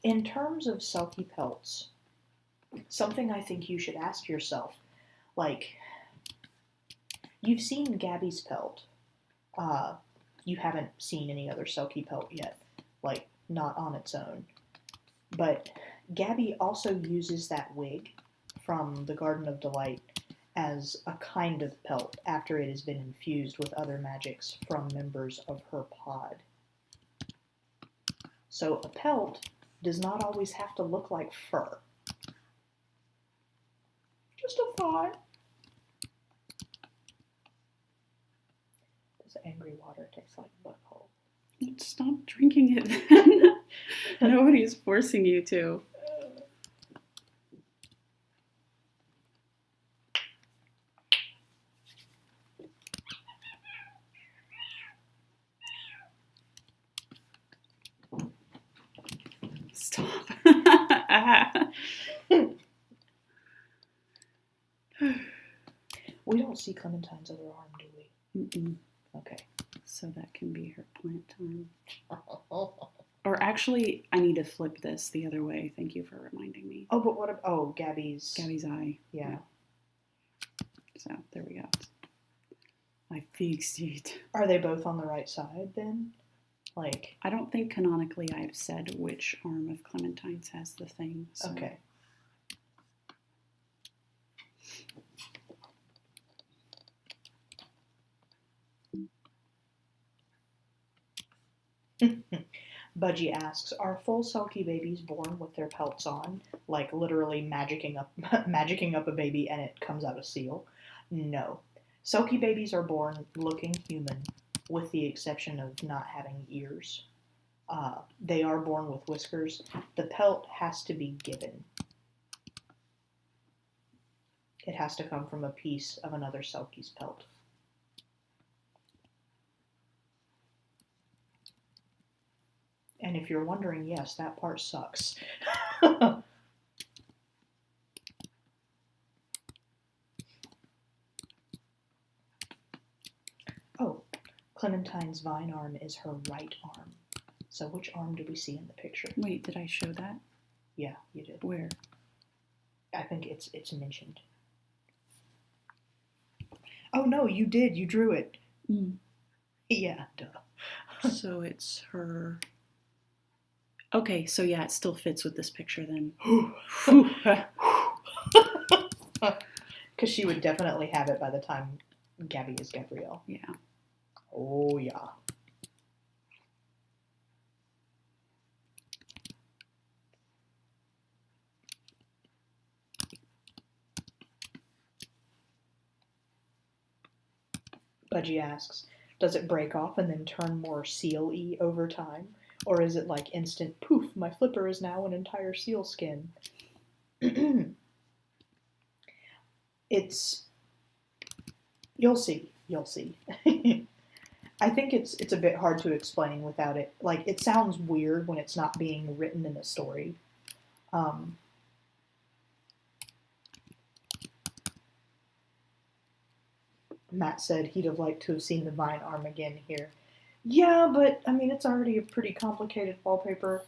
In terms of Selkie pelts, something I think you should ask yourself, like, you've seen Gabby's pelt. You haven't seen any other Selkie pelt yet, like, not on its own. But Gabby also uses that wig from the Garden of Delight as a kind of pelt after it has been infused with other magics from members of her pod. So a pelt does not always have to look like fur. Just a thought. Does angry water taste like butthole? Stop drinking it then. Nobody's forcing you to. Stop. We don't see Clementine's other arm, do we? Mm-mm. Okay. So that can be her plant time. Or actually, I need to flip this the other way. Thank you for reminding me. Oh, but what? Oh, Gabby's eye. Yeah. So there we go. I fixed it. Are they both on the right side then? Like, I don't think canonically I've said which arm of Clementine's has the thing. So. Okay. Budgie asks, are full Selkie babies born with their pelts on? Like literally magicking up a baby and it comes out a seal? No. Selkie babies are born looking human, with the exception of not having ears. They are born with whiskers. The pelt has to be given. It has to come from a piece of another Selkie's pelt. And if you're wondering, yes, that part sucks. Oh, Clementine's vine arm is her right arm. So which arm do we see in the picture? Wait, did I show that? Yeah, you did. Where? I think it's mentioned. Oh no, you did. You drew it. Mm. Yeah, duh. So it's her. Okay, so yeah, it still fits with this picture then. Because she would definitely have it by the time Gabby is Gabrielle. Yeah. Oh, yeah. Budgie asks, does it break off and then turn more seal-y over time? Or is it like instant, poof, my flipper is now an entire seal skin? It's... You'll see. You'll see. I think it's a bit hard to explain without it. Like, it sounds weird when it's not being written in a story. Matt said he'd have liked to have seen the vine arm again here. Yeah, but, I mean, it's already a pretty complicated wallpaper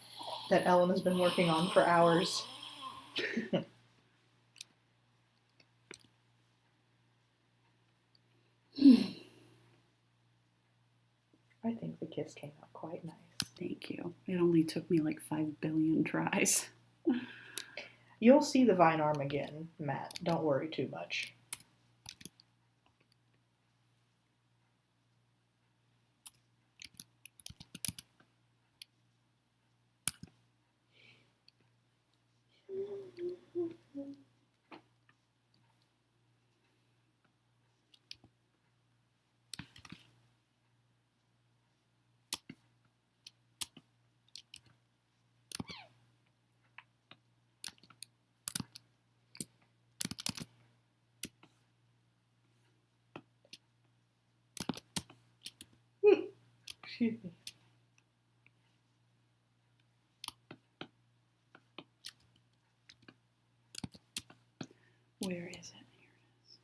that Ellen has been working on for hours. I think the kiss came out quite nice. Thank you. It only took me like 5 billion tries. You'll see the vine arm again, Matt. Don't worry too much. Excuse me. Where is it? Here it is.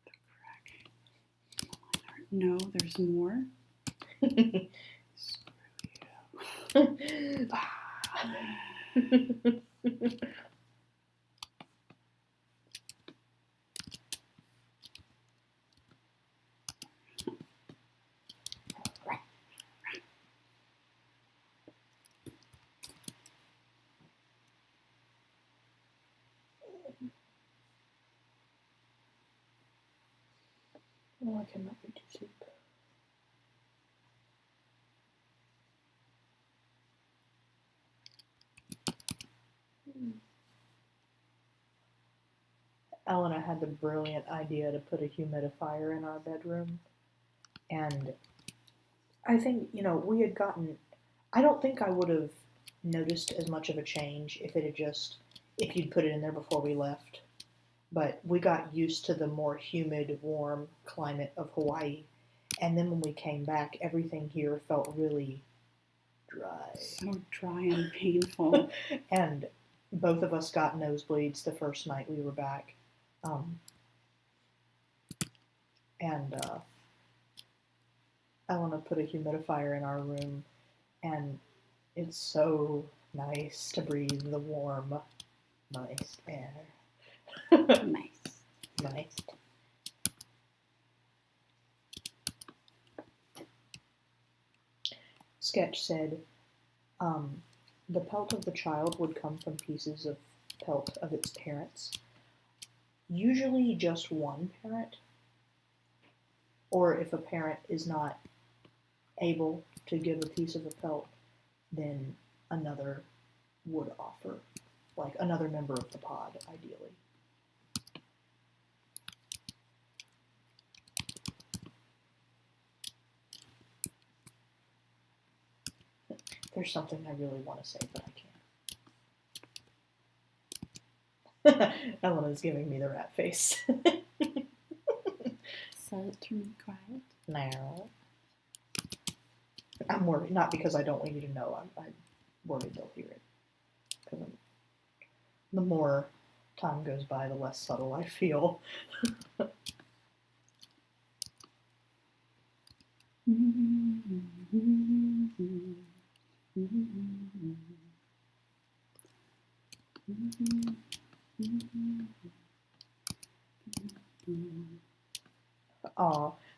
The crack. No, there's more. Screw you. Oh, I cannot go to sleep. Elena had the brilliant idea to put a humidifier in our bedroom. And I think, we had gotten... I don't think I would have noticed as much of a change if you'd put it in there before we left. But we got used to the more humid, warm climate of Hawaii. And then when we came back, everything here felt really dry. So dry and painful. And both of us got nosebleeds the first night we were back. Elena put a humidifier in our room, and it's so nice to breathe the warm, nice air. Nice. Sketch said, the pelt of the child would come from pieces of pelt of its parents. Usually just one parent, or if a parent is not able to give a piece of a pelt, then another would offer, like another member of the pod, ideally. There's something I really want to say, but I can't. Elena's giving me the rat face. So turn quiet. Now. I'm worried, not because I don't want you to know, I'm worried they'll hear it. The more time goes by, the less subtle I feel.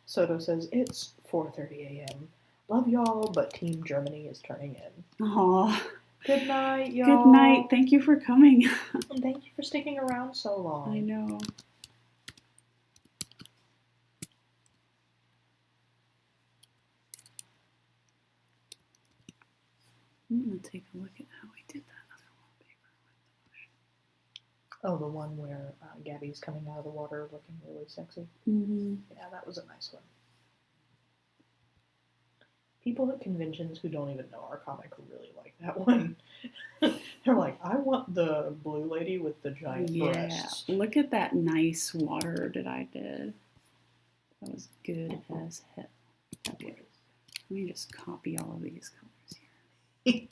Soto says, it's 4:30 a.m. Love y'all, but Team Germany is turning in. Aw. Good night, y'all. Good night. Thank you for coming. And thank you for sticking around so long. I know. I'm going to take a look at how we did that other wallpaper with the ocean. Oh, the one where Gabby's coming out of the water looking really sexy? Mm-hmm. Yeah, that was a nice one. People at conventions who don't even know our comic really like that one. They're like, I want the blue lady with the giant breasts. Look at that nice water that I did. That was good as hell. Okay. Let me just copy all of these colors here.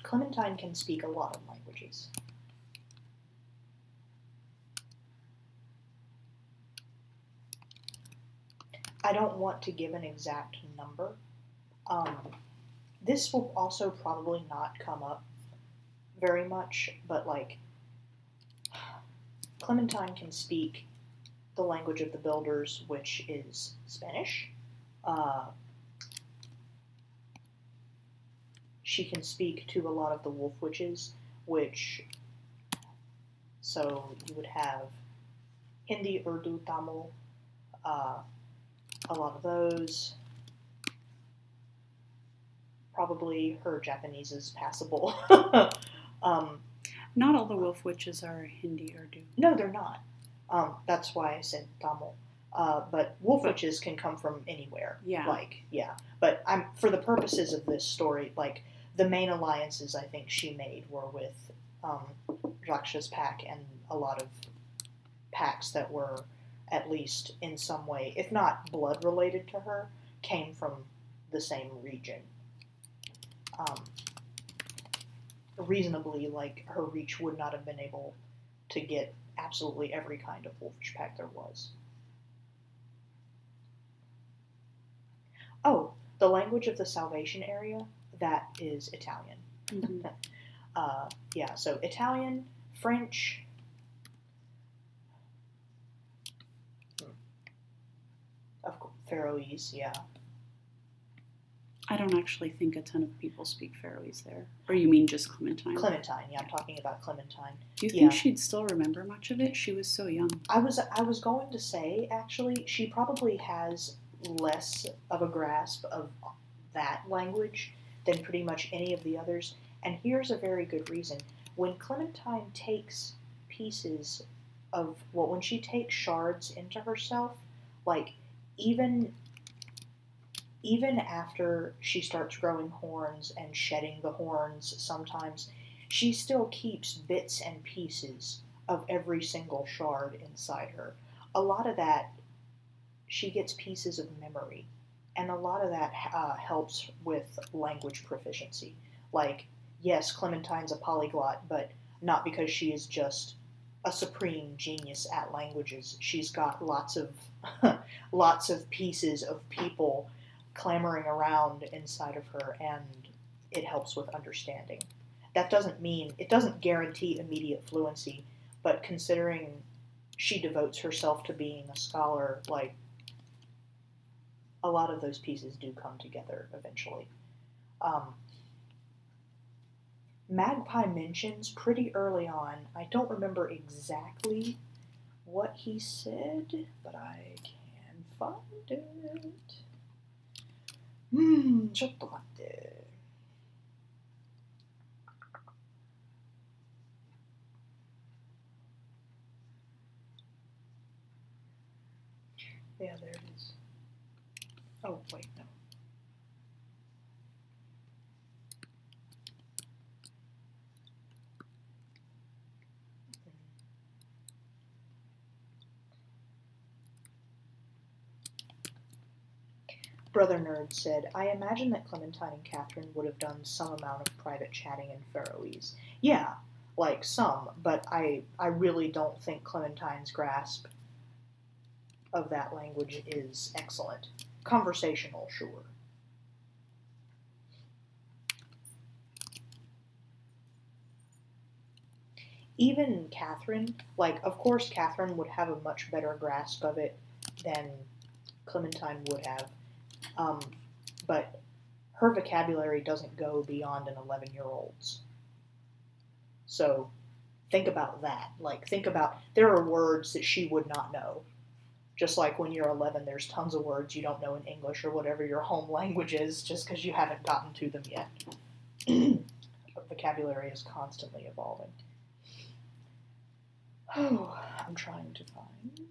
Clementine can speak a lot of languages. I don't want to give an exact number. This will also probably not come up very much, but like, Clementine can speak the language of the builders, which is Spanish. She can speak to a lot of the wolf witches, so you would have Hindi, Urdu, Tamil, a lot of those. Probably her Japanese is passable. Not all the wolf witches are Hindi or Urdu. No, they're not. That's why I said Tamil. But wolf witches can come from anywhere. Yeah. But for the purposes of this story, like, the main alliances I think she made were with Raksha's pack and a lot of packs that were at least in some way, if not blood related to her, came from the same region. Reasonably, like, her reach would not have been able to get absolutely every kind of wolfish pack there was. Oh, the language of the Salvation area, that is Italian. Mm-hmm. So Italian, French, of course, Faroese, yeah. I don't actually think a ton of people speak Faroese there. Or you mean just Clementine? Clementine, yeah, I'm talking about Clementine. Do you think she'd still remember much of it? She was so young. I was going to say, actually, she probably has less of a grasp of that language than pretty much any of the others. And here's a very good reason. When Clementine takes pieces of, when she takes shards into herself, like, even after she starts growing horns and shedding the horns sometimes, she still keeps bits and pieces of every single shard inside her. A lot of that, she gets pieces of memory, and a lot of that helps with language proficiency. Like, yes, Clementine's a polyglot, but not because she is just a supreme genius at languages. She's got lots of pieces of people clamoring around inside of her, and it helps with understanding. That doesn't mean, it doesn't guarantee immediate fluency, but considering she devotes herself to being a scholar, like, a lot of those pieces do come together eventually. Magpie mentions pretty early on, I don't remember exactly what he said, but I can find it. ちょっと待って。Yeah, there it is. Oh, wait, no. Brother Nerd said, I imagine that Clementine and Catherine would have done some amount of private chatting in Faroese. Yeah, like some, but I really don't think Clementine's grasp of that language is excellent. Conversational, sure. Even Catherine, like, of course Catherine would have a much better grasp of it than Clementine would have. But her vocabulary doesn't go beyond an 11-year-old's. So think about that. Like, think about, there are words that she would not know. Just like when you're 11, there's tons of words you don't know in English or whatever your home language is just because you haven't gotten to them yet. Vocabulary is constantly evolving. Oh, I'm trying to find...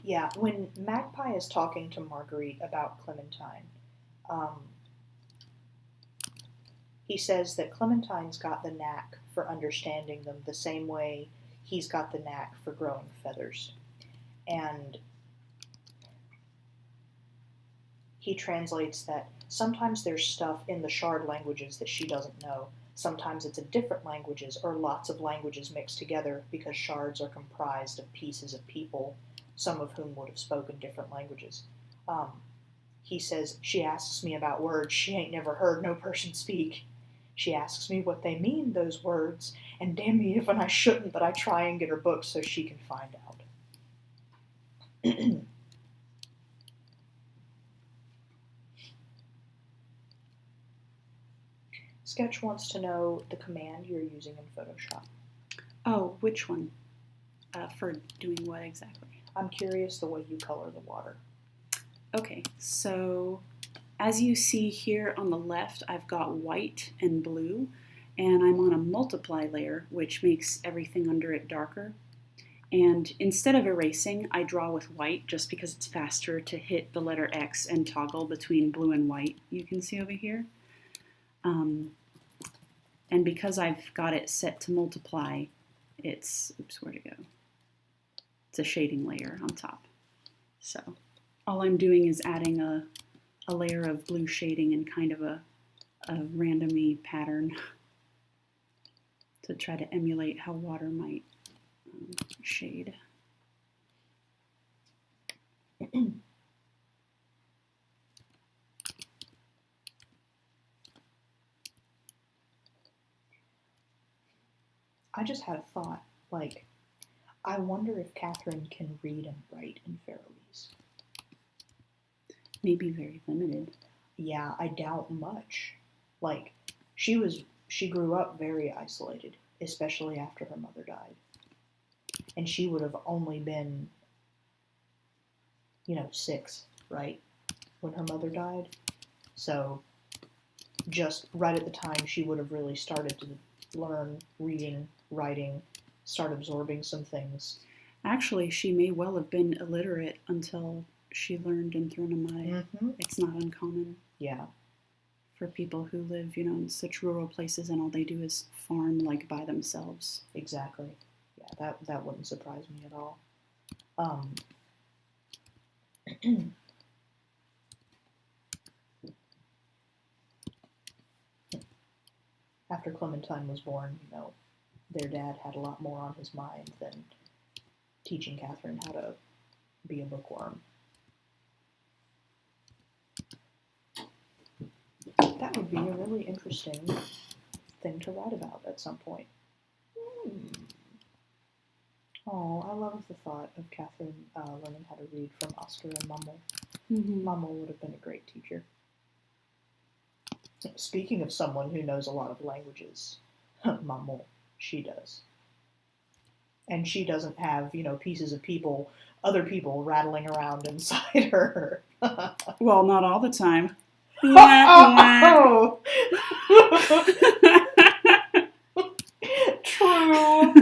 Yeah, when Magpie is talking to Marguerite about Clementine, he says that Clementine's got the knack for understanding them the same way he's got the knack for growing feathers. And he translates that sometimes there's stuff in the shard languages that she doesn't know. Sometimes it's in different languages or lots of languages mixed together because shards are comprised of pieces of people, some of whom would have spoken different languages. He says, she asks me about words she ain't never heard no person speak. She asks me what they mean, those words, and damn me if I shouldn't, but I try and get her books so she can find out. Sketch wants to know the command you're using in Photoshop. Oh, which one? For doing what exactly? I'm curious the way you color the water. Okay, so as you see here on the left, I've got white and blue, and I'm on a multiply layer, which makes everything under it darker. And instead of erasing, I draw with white just because it's faster to hit the letter X and toggle between blue and white, you can see over here. And because I've got it set to multiply, it's, oops, where'd it go? It's a shading layer on top. So all I'm doing is adding a layer of blue shading and kind of a randomy pattern to try to emulate how water might shade. I just had a thought, like, I wonder if Catherine can read and write in Faroese. Maybe very limited. Yeah, I doubt much. Like, she grew up very isolated, especially after her mother died. And she would have only been, 6, right? When her mother died. So, just right at the time she would have really started to learn reading, writing, start absorbing some things. Actually, she may well have been illiterate until she learned in Thrunamai. Mm-hmm. It's not uncommon. Yeah. For people who live, in such rural places and all they do is farm, like, by themselves. Exactly. Yeah. that wouldn't surprise me at all. After Clementine was born, their dad had a lot more on his mind than teaching Catherine how to be a bookworm. That would be a really interesting thing to write about at some point. Oh, I love the thought of Catherine learning how to read from Oscar and Mummel. Mummel would have been a great teacher. Speaking of someone who knows a lot of languages, Mummel, she does. And she doesn't have, pieces of other people rattling around inside her. Well, not all the time. Oh! True.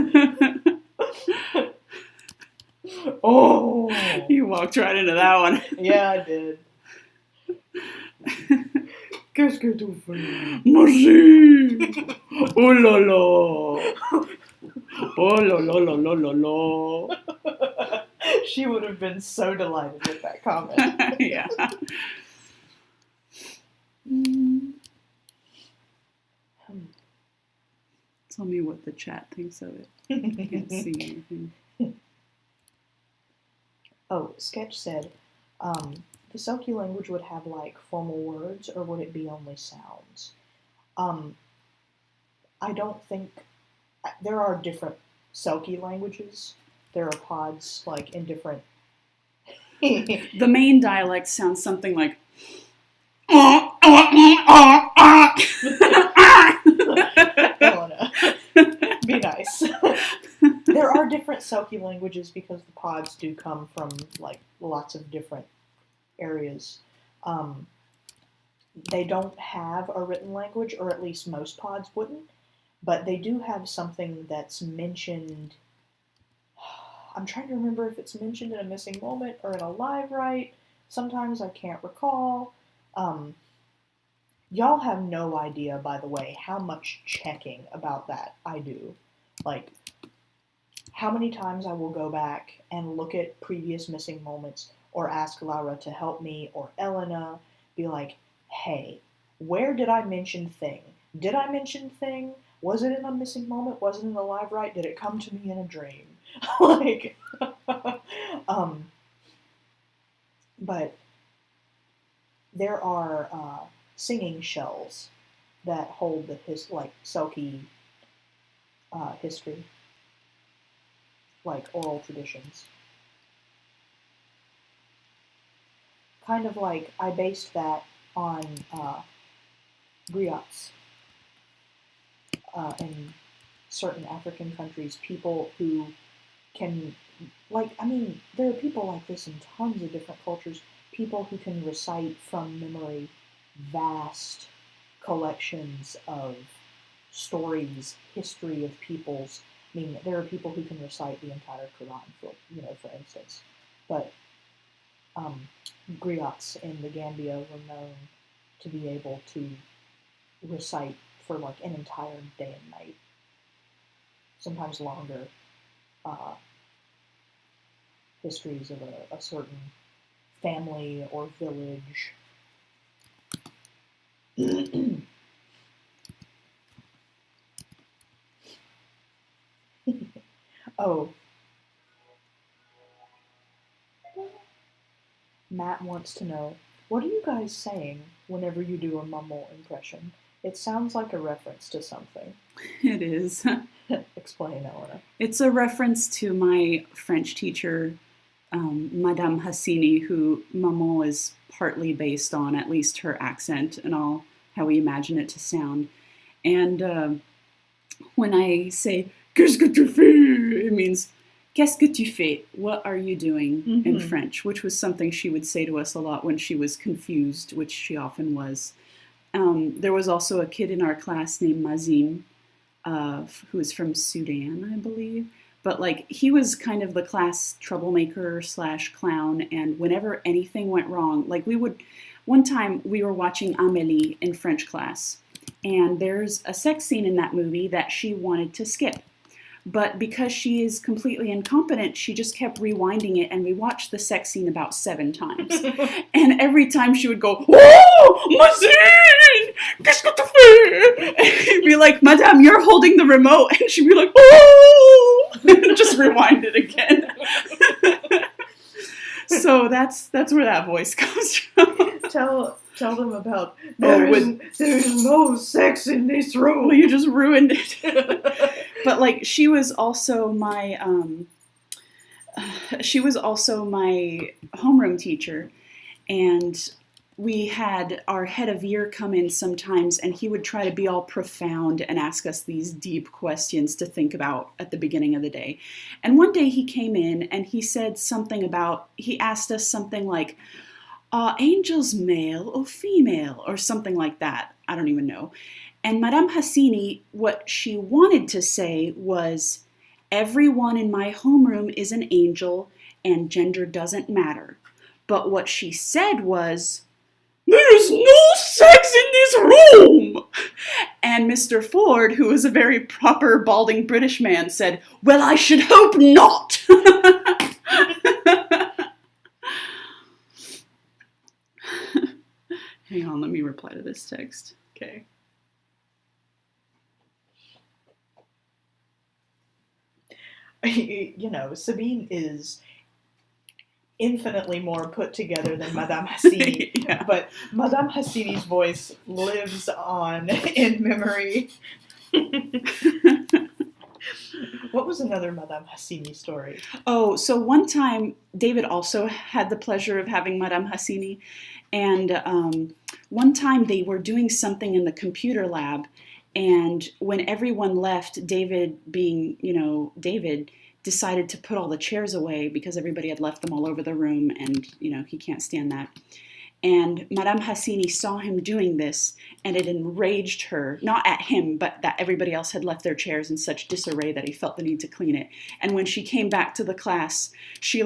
Oh! You walked right into that one. Yeah, I did. Qu'est-ce que tu fais? Magie! Oh la la! Oh la la la la la la! She would have been so delighted with that comment. Yeah. Tell me what the chat thinks of it. I can't see anything. Oh, Sketch said, the Selkie language would have formal words, or would it be only sounds? I don't think there are different Selkie languages. There are pods in different. The main dialect sounds something like. Helena, be nice. There are different Selkie languages because the pods do come from lots of different areas. They don't have a written language, or at least most pods wouldn't, but they do have something that's mentioned. I'm trying to remember if it's mentioned in a missing moment or in a live write. Sometimes I can't recall. Y'all have no idea, by the way, how much checking about that I do. How many times I will go back and look at previous missing moments, or ask Laura to help me, or Elena, be like, hey, where did I mention thing? Did I mention thing? Was it in a missing moment? Was it in a live write? Did it come to me in a dream? But there are singing shells that hold the Selkie history, oral traditions. Kind of I based that on griots. In certain African countries, people who can, there are people like this in tons of different cultures, people who can recite from memory vast collections of stories, history of peoples. There are people who can recite the entire Quran, for instance. But griots in the Gambia were known to be able to recite for an entire day and night, sometimes longer, histories of a certain family or village. Oh. Matt wants to know, what are you guys saying whenever you do a Mummel impression? It sounds like a reference to something. It is. Explain, Eleanor. It's a reference to my French teacher, Madame Hassini, who Maman is partly based on, at least her accent and all, how we imagine it to sound. And when I say, qu'est-ce que tu fais? It means, qu'est-ce que tu fais? What are you doing in French? Which was something she would say to us a lot when she was confused, which she often was. There was also a kid in our class named Mazim, who was from Sudan, I believe. But he was kind of the class troublemaker / clown, and whenever anything went wrong, one time we were watching Amélie in French class, and there's a sex scene in that movie that she wanted to skip. But because she is completely incompetent, she just kept rewinding it, and we watched the sex scene about 7 times. And every time she would go, "Oh, Mazine! Qu'est-ce que tu fais?" And he'd be like, "Madame, you're holding the remote." And she'd be like, "Oh!" And just rewind it again. So that's where that voice comes from. Tell them about there's no sex in this room. Well, you just ruined it. But like, she was also my homeroom teacher, and we had our head of year come in sometimes, and he would try to be all profound and ask us these deep questions to think about at the beginning of the day. And one day he came in and he asked us something like, "Are angels male or female?" or something like that. I don't even know. And Madame Hassini, what she wanted to say was, "Everyone in my homeroom is an angel and gender doesn't matter." But what she said was, "There's no sex in this room!" And Mr. Ford, who was a very proper balding British man, said, "Well, I should hope not." Hang on, let me reply to this text. Okay. You know, Sabine is infinitely more put together than Madame Hassini. Yeah. But Madame Hassini's voice lives on in memory. What was another Madame Hassini story? Oh, so one time, David also had the pleasure of having Madame Hassini, and one time they were doing something in the computer lab, and when everyone left, David, being, David, decided to put all the chairs away because everybody had left them all over the room, and, he can't stand that. And Madame Hassini saw him doing this, and it enraged her, not at him, but that everybody else had left their chairs in such disarray that he felt the need to clean it. And when she came back to the class, she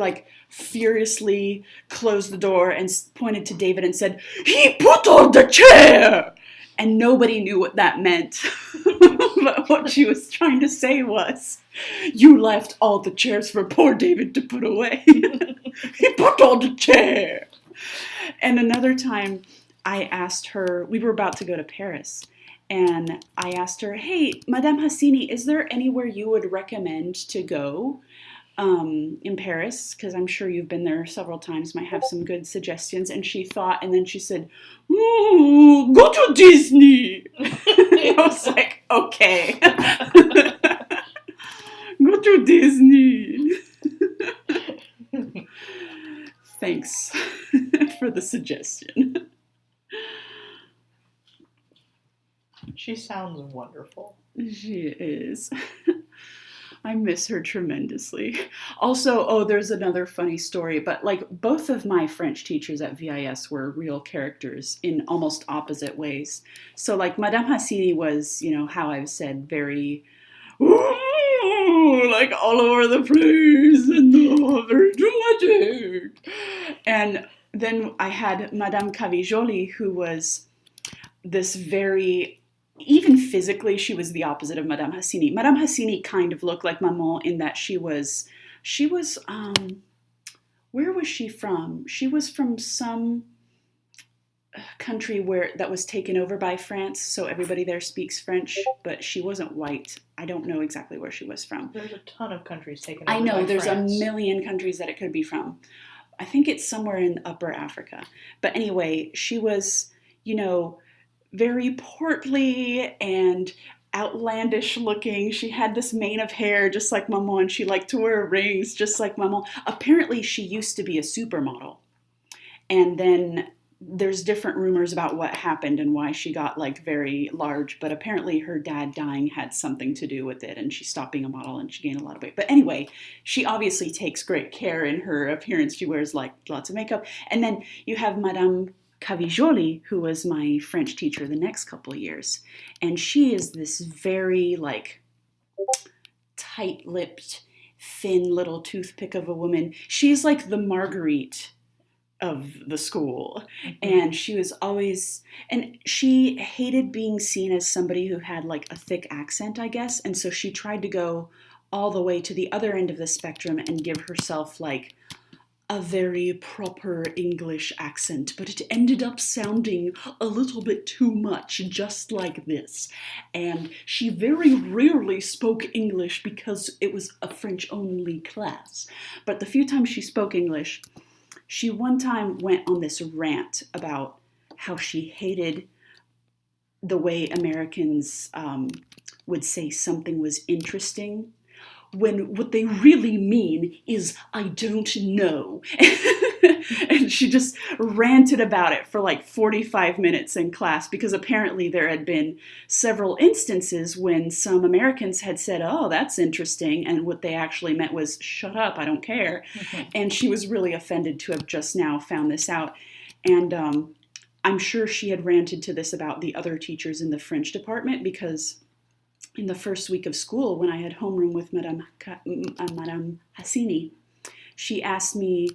furiously closed the door and pointed to David and said, "He put on the chair!" And nobody knew what that meant. But what she was trying to say was, "You left all the chairs for poor David to put away." "He put on the chair." And another time, I asked her, we were about to go to Paris, and I asked her, "Hey, Madame Hassini, is there anywhere you would recommend to go in Paris? Because I'm sure you've been there several times, might have some good suggestions." And she thought, and then she said, "Ooh, go to Disney." I was like, okay. Go to Disney. Thanks for the suggestion. She sounds wonderful. She is. I miss her tremendously. Also, there's another funny story, but both of my French teachers at VIS were real characters in almost opposite ways. So Madame Hassini was, how I've said, very, all over the place and very dramatic. And then I had Madame Cavijoli, who was this very, even physically, she was the opposite of Madame Hassini. Madame Hassini kind of looked like Maman in that she was, where was she from? She was from some country that was taken over by France, so everybody there speaks French, but she wasn't white. I don't know exactly where she was from. There's a ton of countries taken over by France. I know, there's France. A million countries that it could be from. I think it's somewhere in Upper Africa. But anyway, she was, very portly and outlandish looking. She had this mane of hair just like Maman, and she liked to wear rings just like Maman. Apparently, she used to be a supermodel. And then there's different rumors about what happened and why she got very large, but apparently her dad dying had something to do with it, and she stopped being a model and she gained a lot of weight. But anyway, she obviously takes great care in her appearance. She wears lots of makeup. And then you have Madame Cavijoli, who was my French teacher the next couple of years, and she is this very tight-lipped, thin little toothpick of a woman. She's like the Marguerite of the school. And she was always, and she hated being seen as somebody who had a thick accent, I guess, and so she tried to go all the way to the other end of the spectrum and give herself like a very proper English accent, but it ended up sounding a little bit too much, just like this. And she very rarely spoke English because it was a French-only class. But the few times she spoke English, she one time went on this rant about how she hated the way Americans would say something was interesting when what they really mean is, I don't know. And she just ranted about it for like 45 minutes in class because apparently there had been several instances when some Americans had said, oh, that's interesting. And what they actually meant was, shut up, I don't care. And she was really offended to have just now found this out. And I'm sure she had ranted to this about the other teachers in the French department because in the first week of school, when I had homeroom with Madame Hassini, she asked me,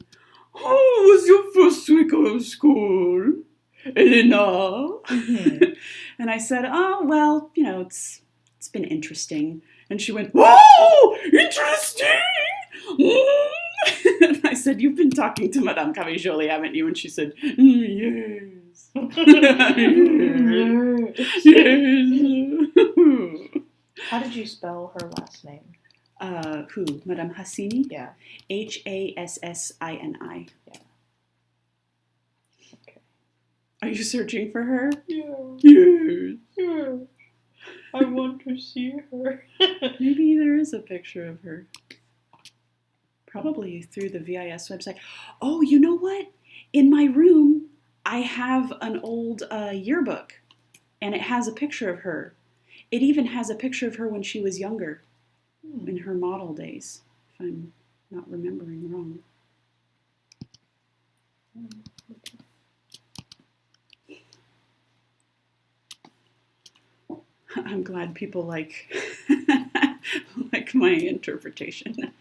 how was your first week of school, Elena? And I said, oh, well, you know, it's been interesting. And she went, oh, interesting! And I said, you've been talking to Madame Cavijoli, haven't you? And she said, yes. Yes. How did you spell her last name? Who? Madame Hassini? Yeah. Hassini. Yeah. Okay. Are you searching for her? Yeah. Yes. Yeah. I want to see her. Maybe there is a picture of her. Probably through the VIS website. Oh, you know what? In my room, I have an old yearbook, and it has a picture of her. It even has a picture of her when she was younger, in her model days, if I'm not remembering wrong. I'm glad people like like my interpretation.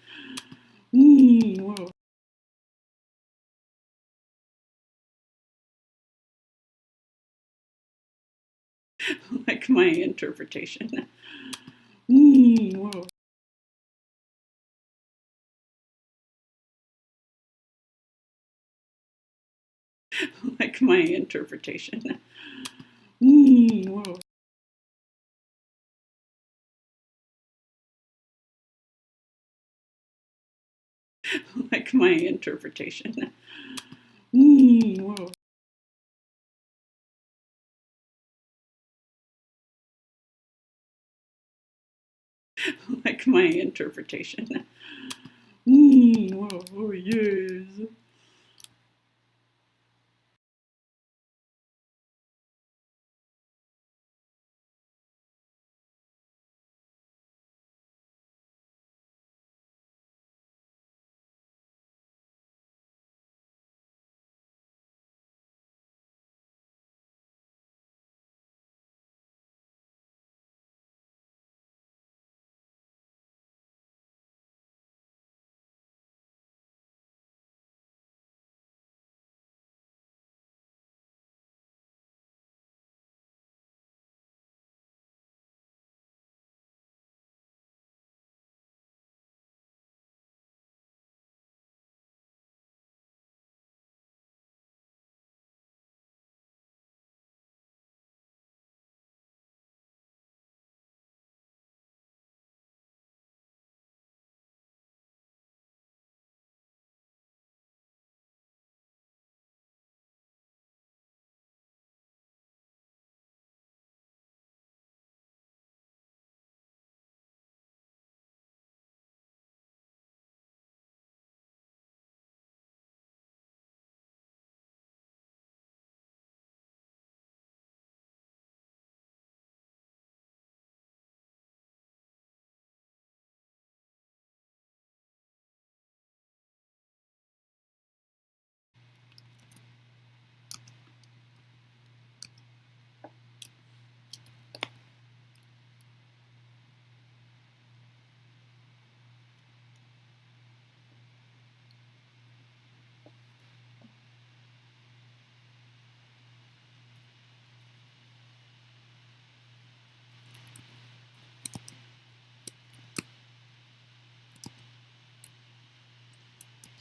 Whoa. Like my interpretation. Whoa. Like my interpretation. Whoa. Like my interpretation. Whoa. Like my interpretation. Whoa, yes.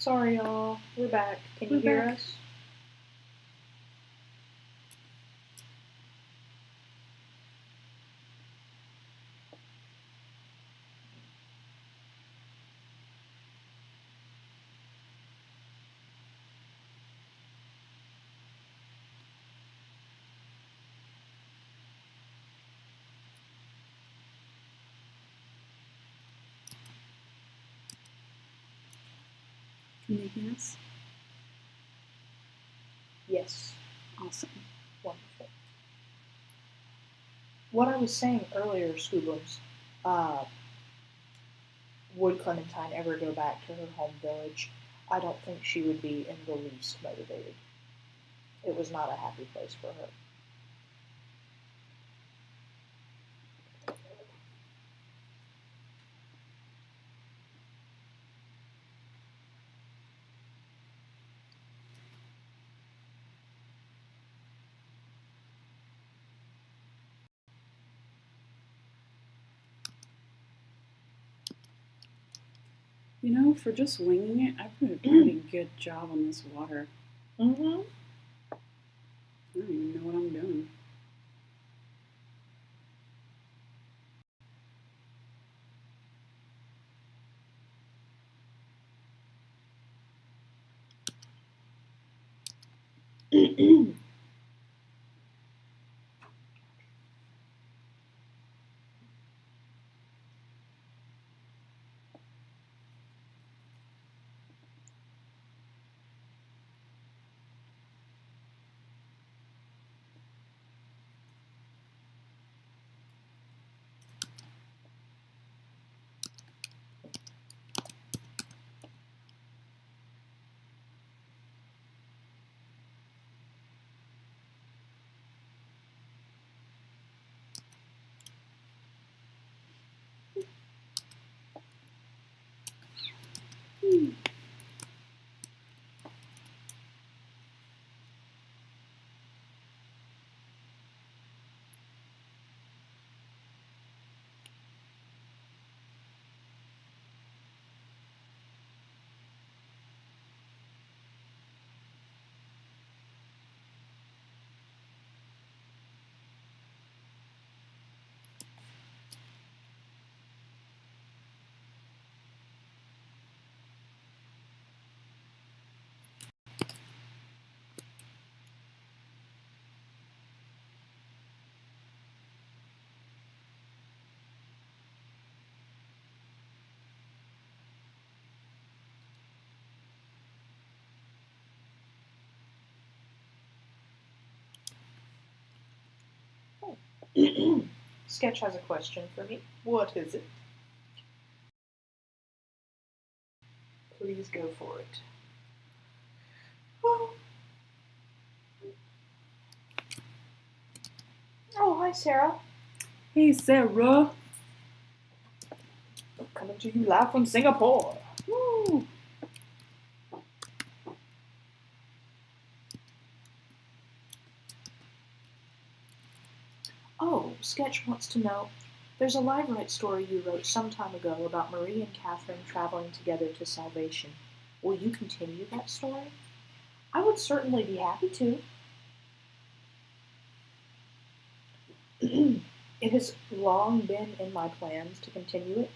Sorry, y'all. We're back. Can you We're hear back. us? Can you hear us? Yes. Awesome. Wonderful. What I was saying earlier, Scooblums, would Clementine ever go back to her home village? I don't think she would be in the least motivated. It was not a happy place for her. You know, for just winging it, I've done a pretty good job on this water. Mm-hmm. I don't even know what I'm doing. Sketch has a question for me. What is it? Please go for it. Oh, hi, Sarah. Hey, Sarah. Coming to you live from Singapore. Woo. Oh, Sketch wants to know, there's a live write story you wrote some time ago about Marie and Catherine traveling together to salvation. Will you continue that story? I would certainly be happy to. It has long been in my plans to continue it.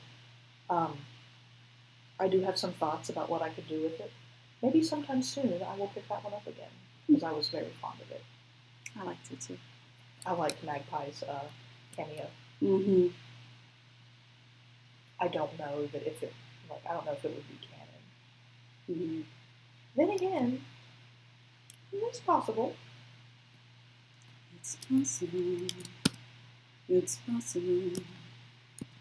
I do have some thoughts about what I could do with it. Maybe sometime soon I will pick that one up again, because I was very fond of it. I liked it too. I liked Magpie's cameo. Mm-hmm. I don't know that if it, I don't know if it would be canon. Mm-hmm. Then again, it's possible. It's possible. It's possible.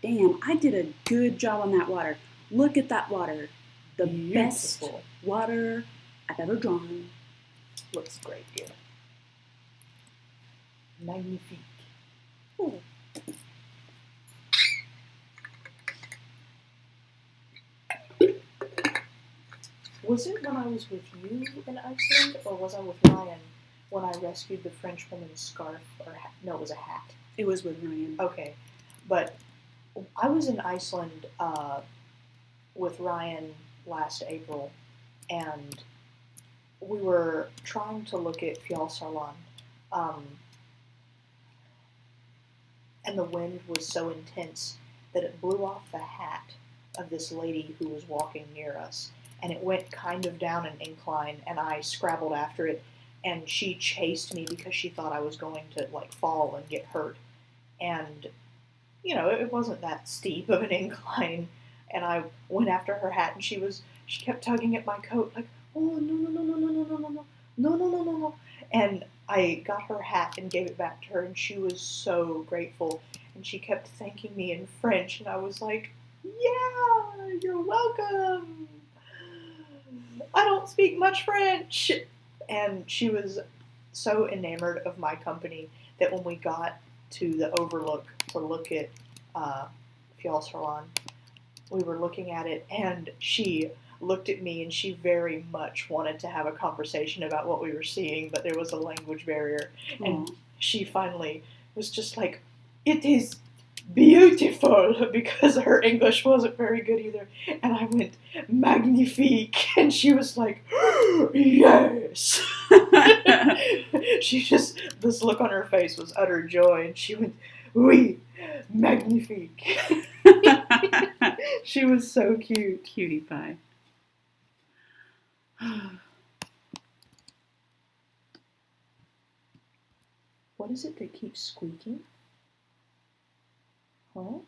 Damn, I did a good job on that water. Look at that water. The best Beautiful. water I've ever drawn. Looks great, dear. Magnifique. Ooh. Was it when I was with you in Iceland, or was I with Ryan when I rescued the French woman's scarf? No, it was a hat. It was with Ryan. Okay, but I was in Iceland with Ryan last April, and we were trying to look at Fjall Sarlan, and the wind was so intense that it blew off the hat of this lady who was walking near us, and it went kind of down an incline, and I scrabbled after it, and she chased me because she thought I was going to fall and get hurt, and it wasn't that steep of an incline, and I went after her hat, and she kept tugging at my coat like, oh, no, no, no, no, no, no, no, no, no, no, no, no, no, no, and I got her hat and gave it back to her, and she was so grateful, and she kept thanking me in French, and I was like, yeah, you're welcome. I don't speak much French. And she was so enamored of my company that when we got to the overlook to look at Fjall Sarlan, we were looking at it, and she looked at me, and she very much wanted to have a conversation about what we were seeing, but there was a language barrier, and she finally was just like, it is beautiful, because her English wasn't very good either, and I went, magnifique, and she was like, yes. This look on her face was utter joy, and she went, oui, magnifique. She was so cute. Cutie pie. What is it that keeps squeaking? Huh?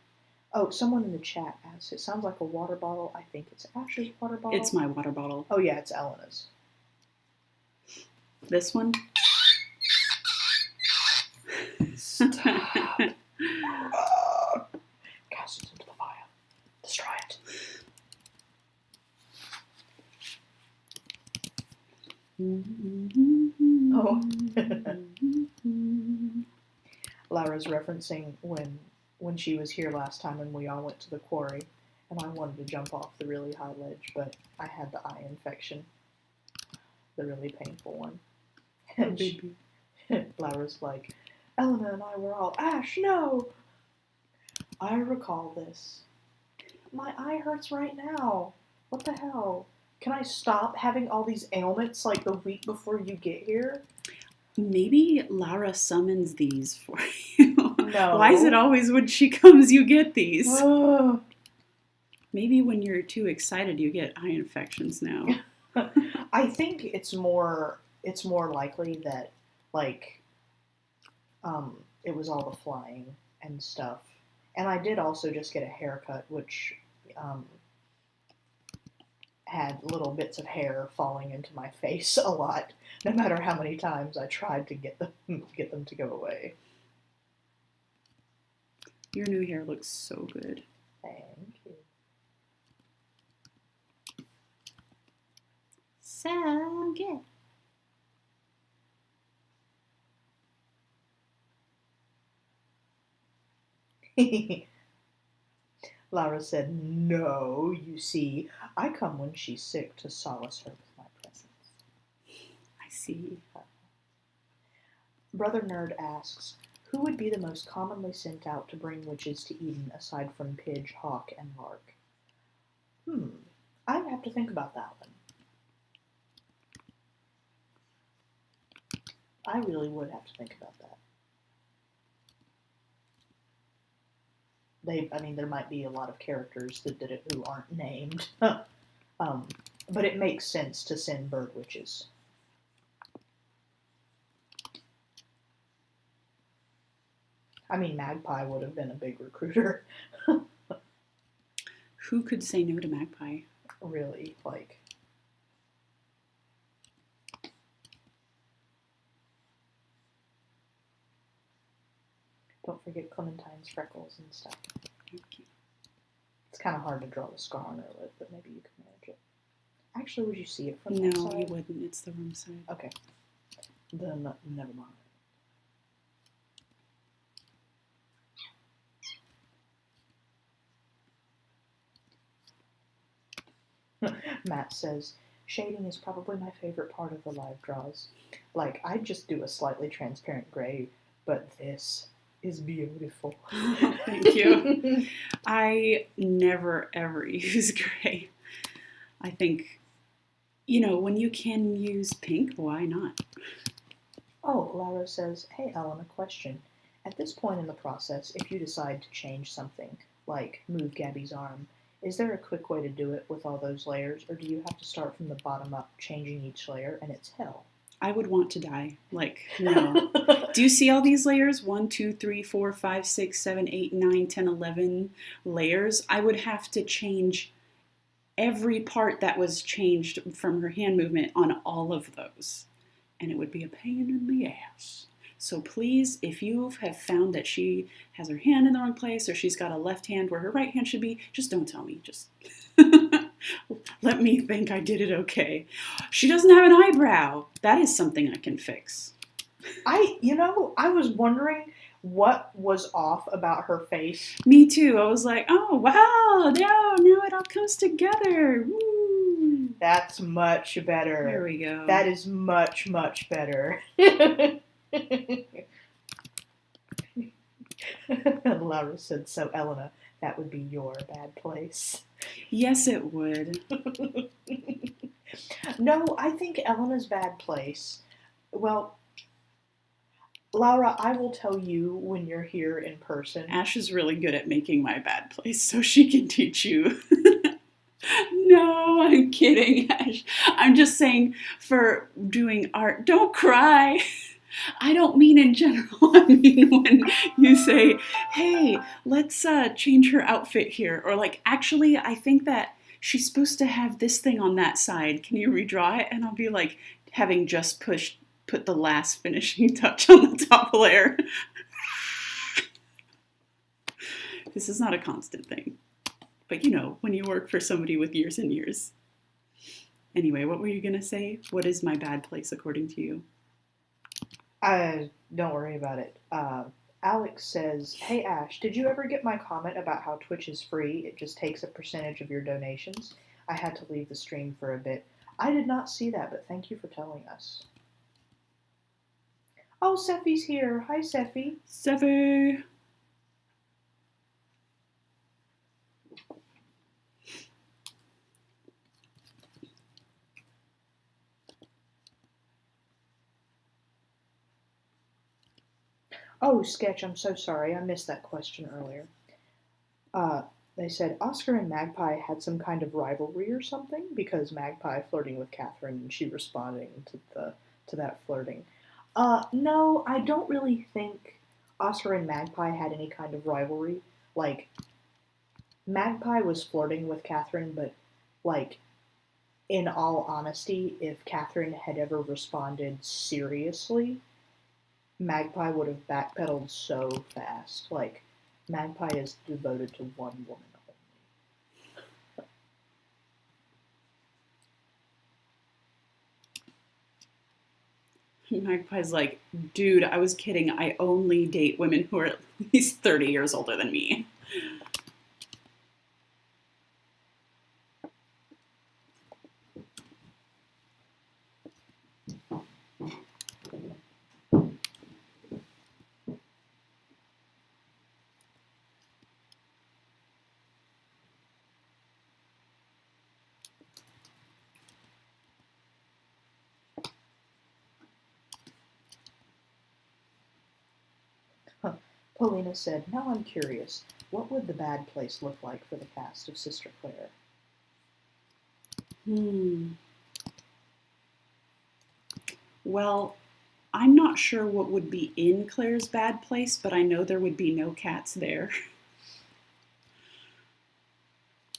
Oh, someone in the chat asked, it sounds like a water bottle. I think it's Ash's water bottle. It's my water bottle. Oh yeah, it's Elena's. This one? Stop. Cast it into the fire. Destroy it. Oh. Laura's referencing when she was here last time and we all went to the quarry, and I wanted to jump off the really high ledge, but I had the eye infection, the really painful one. And Laura's like, Elena and I were all, Ash, no! I recall this. My eye hurts right now. What the hell? Can I stop having all these ailments like the week before you get here? Maybe Laura summons these for you. No. Why is it always when she comes you get these? Maybe when you're too excited you get eye infections now. I think it's more likely that it was all the flying and stuff. And I did also just get a haircut, which had little bits of hair falling into my face a lot, no matter how many times I tried to get them to go away. Your new hair looks so good. Thank you. So good. Laura said, no, you see, I come when she's sick to solace her with my presence. I see. Brother Nerd asks, who would be the most commonly sent out to bring witches to Eden aside from Pidge, Hawk, and Lark? I'd have to think about that one. I really would have to think about that. There might be a lot of characters that did it who aren't named. But it makes sense to send bird witches. Magpie would have been a big recruiter. Who could say no to Magpie? Really, Don't forget Clementine's freckles and stuff. It's kind of hard to draw the scar on her lip, but maybe you can manage it. Actually, would you see it from that side? No, you wouldn't. It's the wrong side. Okay. Then, never mind. Matt says, shading is probably my favorite part of the live draws. I'd just do a slightly transparent gray, but this is beautiful. Thank you. I never ever use gray. I think When you can use pink, why not? Oh, Laura says, hey Ellen, a question. At this point in the process, if you decide to change something, like move Gabby's arm, is there a quick way to do it with all those layers, or do you have to start from the bottom up, changing each layer, and it's hell? I would want to die. No. Do you see all these layers? 1, 2, 3, 4, 5, 6, 7, 8, 9, 10, 11 layers. I would have to change every part that was changed from her hand movement on all of those. And it would be a pain in the ass. So please, if you have found that she has her hand in the wrong place or she's got a left hand where her right hand should be, just don't tell me. Just let me think I did it okay. She doesn't have an eyebrow. That is something I can fix. I was wondering what was off about her face. Me too. I was like, oh, wow, now it all comes together. Woo. That's much better. There we go. That is much, much better. Laura said, so Elena, that would be your bad place. Yes, it would. No, I think Elena's bad place. Well, Laura, I will tell you when you're here in person. Ash is really good at making my bad place, so she can teach you. No, I'm kidding, Ash. I'm just saying for doing art, don't cry. I don't mean in general. I mean when you say, hey, let's change her outfit here. Or actually, I think that she's supposed to have this thing on that side. Can you redraw it? And I'll be like, having just put the last finishing touch on the top layer. This is not a constant thing. But when you work for somebody with years and years. Anyway, what were you going to say? What is my bad place according to you? Don't worry about it. Alex says, hey Ash, did you ever get my comment about how Twitch is free? It just takes a percentage of your donations. I had to leave the stream for a bit. I did not see that, but thank you for telling us. Oh, Seffi's here. Hi, Seffi. Seffi. Oh, Sketch, I'm so sorry. I missed that question earlier. They said Oscar and Magpie had some kind of rivalry or something because Magpie flirting with Catherine and she responding to that flirting. No, I don't really think Oscar and Magpie had any kind of rivalry. Magpie was flirting with Catherine, but in all honesty, if Catherine had ever responded seriously, Magpie would have backpedaled so fast. Magpie is devoted to one woman only. Magpie's like, dude, I was kidding. I only date women who are at least 30 years older than me. Paulina said, now I'm curious, what would the bad place look like for the cast of Sister Claire? Well, I'm not sure what would be in Claire's bad place, but I know there would be no cats there.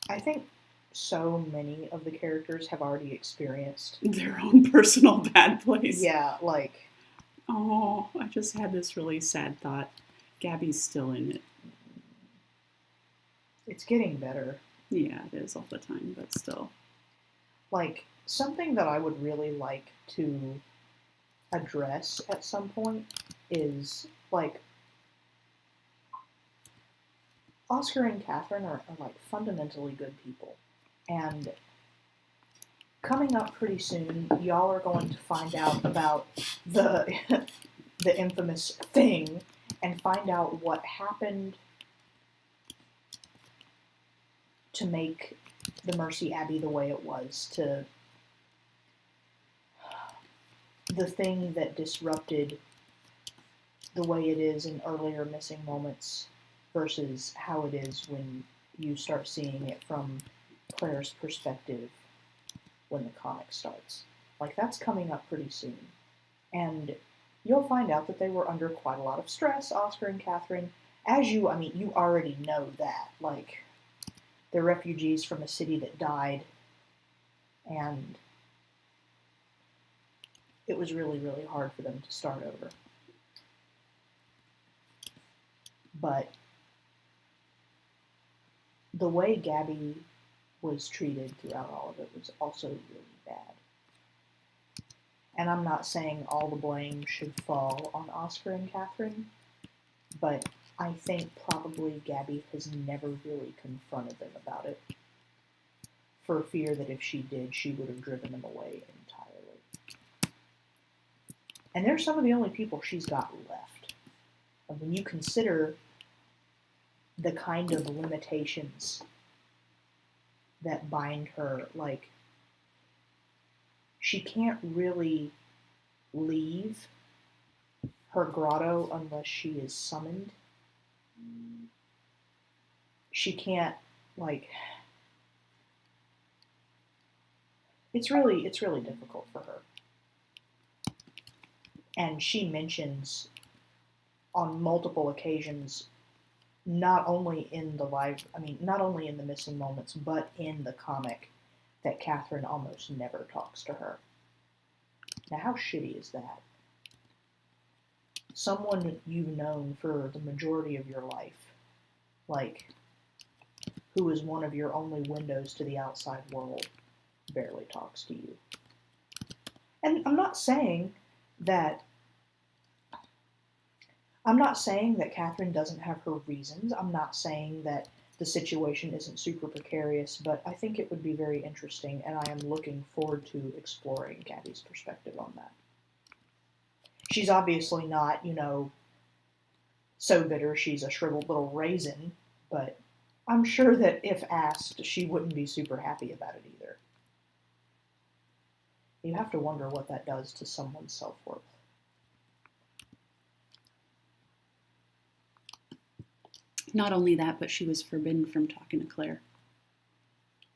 I think so many of the characters have already experienced their own personal bad place. Yeah, Oh, I just had this really sad thought. Gabby's still in it. It's getting better. Yeah, it is all the time, but still. Something that I would really like to address at some point is, Oscar and Catherine are fundamentally good people. And coming up pretty soon, y'all are going to find out about the infamous thing and find out what happened to make the Mercy Abbey the way it was, to the thing that disrupted the way it is in earlier missing moments versus how it is when you start seeing it from Claire's perspective when the comic starts. Like, that's coming up pretty soon. And you'll find out that they were under quite a lot of stress, Oscar and Catherine. You already know that. Like, they're refugees from a city that died, and it was really, really hard for them to start over. But the way Gabby was treated throughout all of it was also really bad. And I'm not saying all the blame should fall on Oscar and Catherine, but I think probably Gabby has never really confronted them about it, for fear that if she did, she would have driven them away entirely. And they're some of the only people she's got left. And when you consider the kind of limitations that bind her, like, she can't really leave her grotto unless she is summoned. She can't, like, it's really difficult for her. And she mentions on multiple occasions, not only in the missing moments, but in the comic, that Catherine almost never talks to her. Now, how shitty is that? Someone you've known for the majority of your life, like, who is one of your only windows to the outside world, barely talks to you. And I'm not saying that Catherine doesn't have her reasons. I'm not saying that the situation isn't super precarious, but I think it would be very interesting, and I am looking forward to exploring Gabby's perspective on that. She's obviously not, so bitter she's a shriveled little raisin, but I'm sure that if asked, she wouldn't be super happy about it either. You have to wonder what that does to someone's self-worth. Not only that, but she was forbidden from talking to Claire,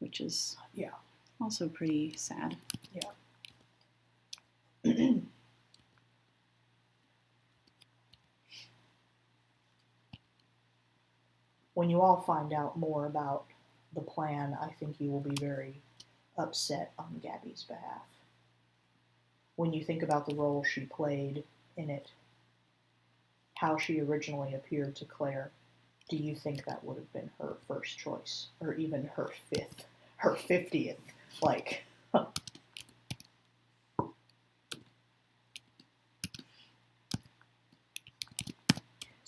which is also pretty sad. Yeah. When you all find out more about the plan, I think you will be very upset on Gabby's behalf. When you think about the role she played in it, how she originally appeared to Claire, do you think that would have been her first choice? Or even her 50th? Like,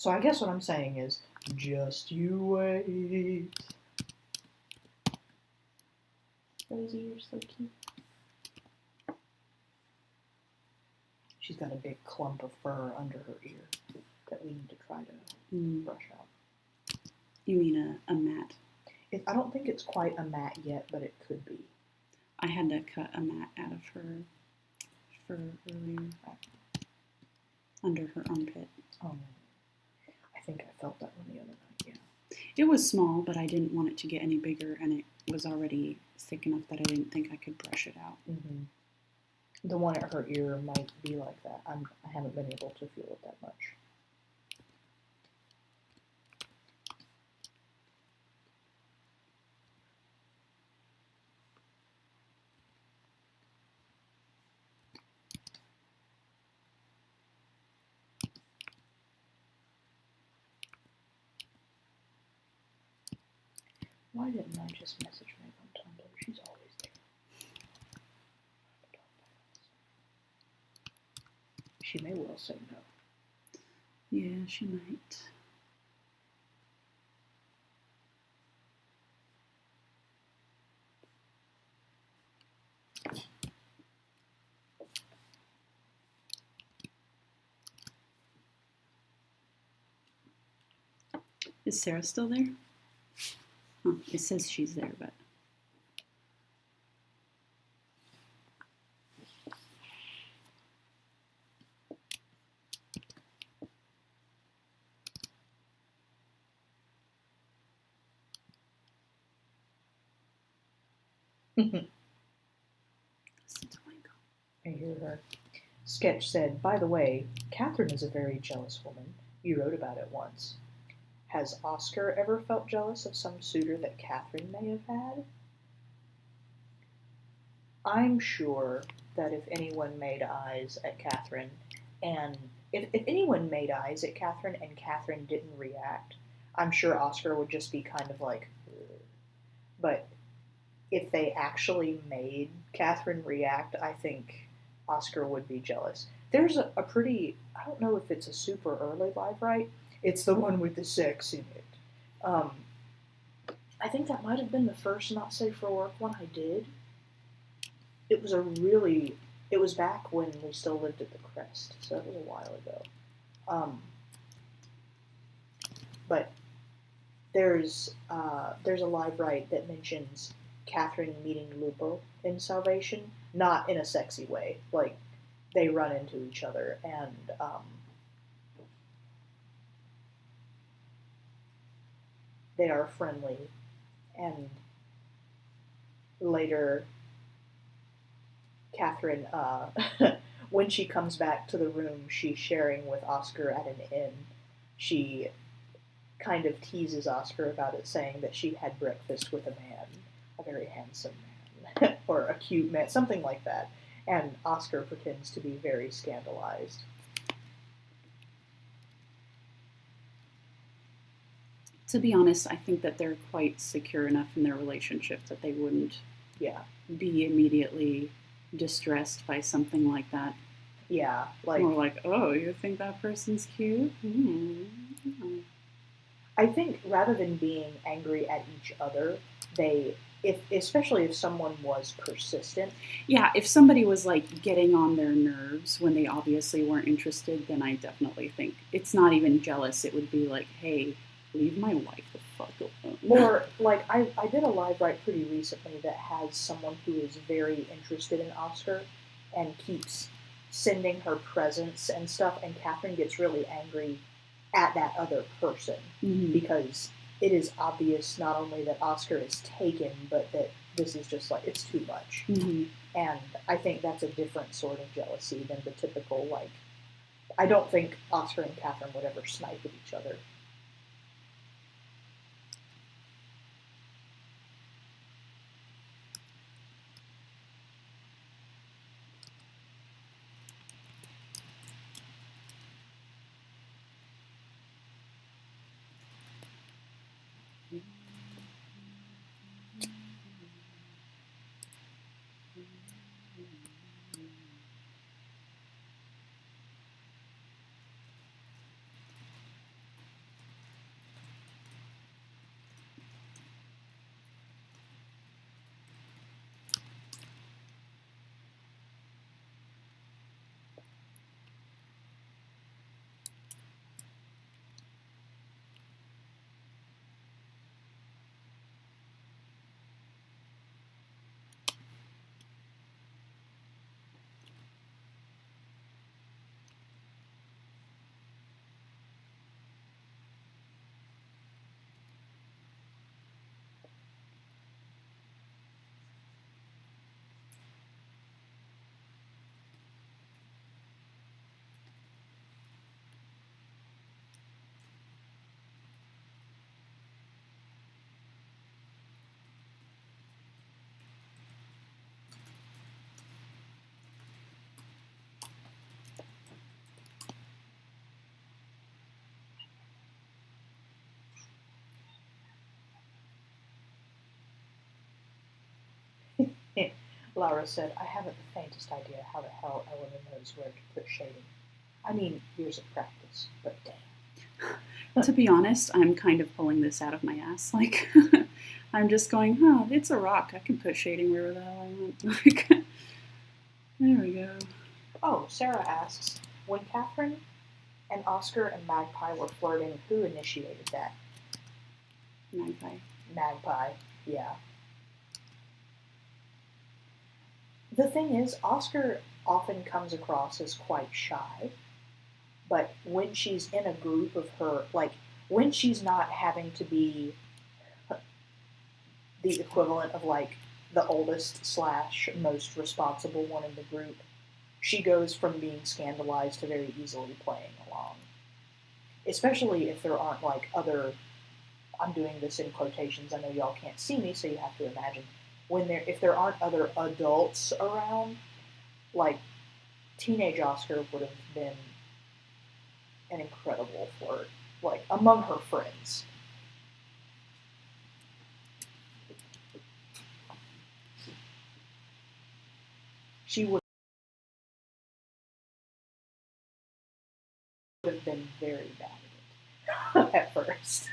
So I guess what I'm saying is, just you wait. Rosie, you're so cute. She's got a big clump of fur under her ear that we need to try to brush out. You mean a mat? I don't think it's quite a mat yet, but it could be. I had to cut a mat out of her fur earlier, under her armpit. I think I felt that one the other night, yeah. It was small, but I didn't want it to get any bigger, and it was already thick enough that I didn't think I could brush it out. Mm-hmm. The one at her ear might be like that. I haven't been able to feel it that much. Why didn't I just message Meg on Tumblr? She's always there. She may well say no. Yeah, she might. Is Sarah still there? Huh, it says she's there, but... I hear her. Sketch said, by the way, Catherine is a very jealous woman. You wrote about it once. Has Oscar ever felt jealous of some suitor that Catherine may have had? I'm sure that if anyone made eyes at Catherine, and if anyone made eyes at Catherine and Catherine didn't react, I'm sure Oscar would just be kind of like, ugh. But if they actually made Catherine react, I think Oscar would be jealous. There's a pretty, I don't know if it's a super early live right. It's the one with the sex in it. I think that might have been the first Not Safe for Work one I did. It was back when we still lived at the Crest, so it was a while ago. But there's a live right that mentions Catherine meeting Lupo in Salvation, not in a sexy way. Like, they run into each other, and they are friendly. And later, Catherine, when she comes back to the room she's sharing with Oscar at an inn, she kind of teases Oscar about it, saying that she had breakfast with a man, a very handsome man, or a cute man, something like that. And Oscar pretends to be very scandalized. To be honest, I think that they're quite secure enough in their relationship that they wouldn't be immediately distressed by something like that. Yeah, like, or like, oh, you think that person's cute? Mm-hmm. I think rather than being angry at each other, especially if someone was persistent. Yeah, if somebody was like getting on their nerves when they obviously weren't interested, then I definitely think it's not even jealous. It would be like, hey, leave my wife the fuck alone. Or, like, I did a live write pretty recently that has someone who is very interested in Oscar and keeps sending her presents and stuff, and Catherine gets really angry at that other person because it is obvious not only that Oscar is taken, but that this is just like, it's too much. And I think that's a different sort of jealousy than the typical, like, I don't think Oscar and Catherine would ever snipe at each other. Laura said, I haven't the faintest idea how the hell Eleanor knows where to put shading. I mean, years of practice, but damn. To be honest, I'm kind of pulling this out of my ass. Like, I'm just going, it's a rock. I can put shading wherever the hell I want. Like, there we go. Oh, Sarah asks, when Catherine and Oscar and Magpie were flirting, who initiated that? Magpie, yeah. The thing is, Oscar often comes across as quite shy, but when she's in a group of her, like, when she's not having to be the equivalent of, like, the oldest slash most responsible one in the group, she goes from being scandalized to very easily playing along. Especially if there aren't like other, I'm doing this in quotations, I know y'all can't see me, so you have to imagine, if there aren't other adults around, like teenage Oscar would have been an incredible flirt, like among her friends. She would have been very bad at it at first.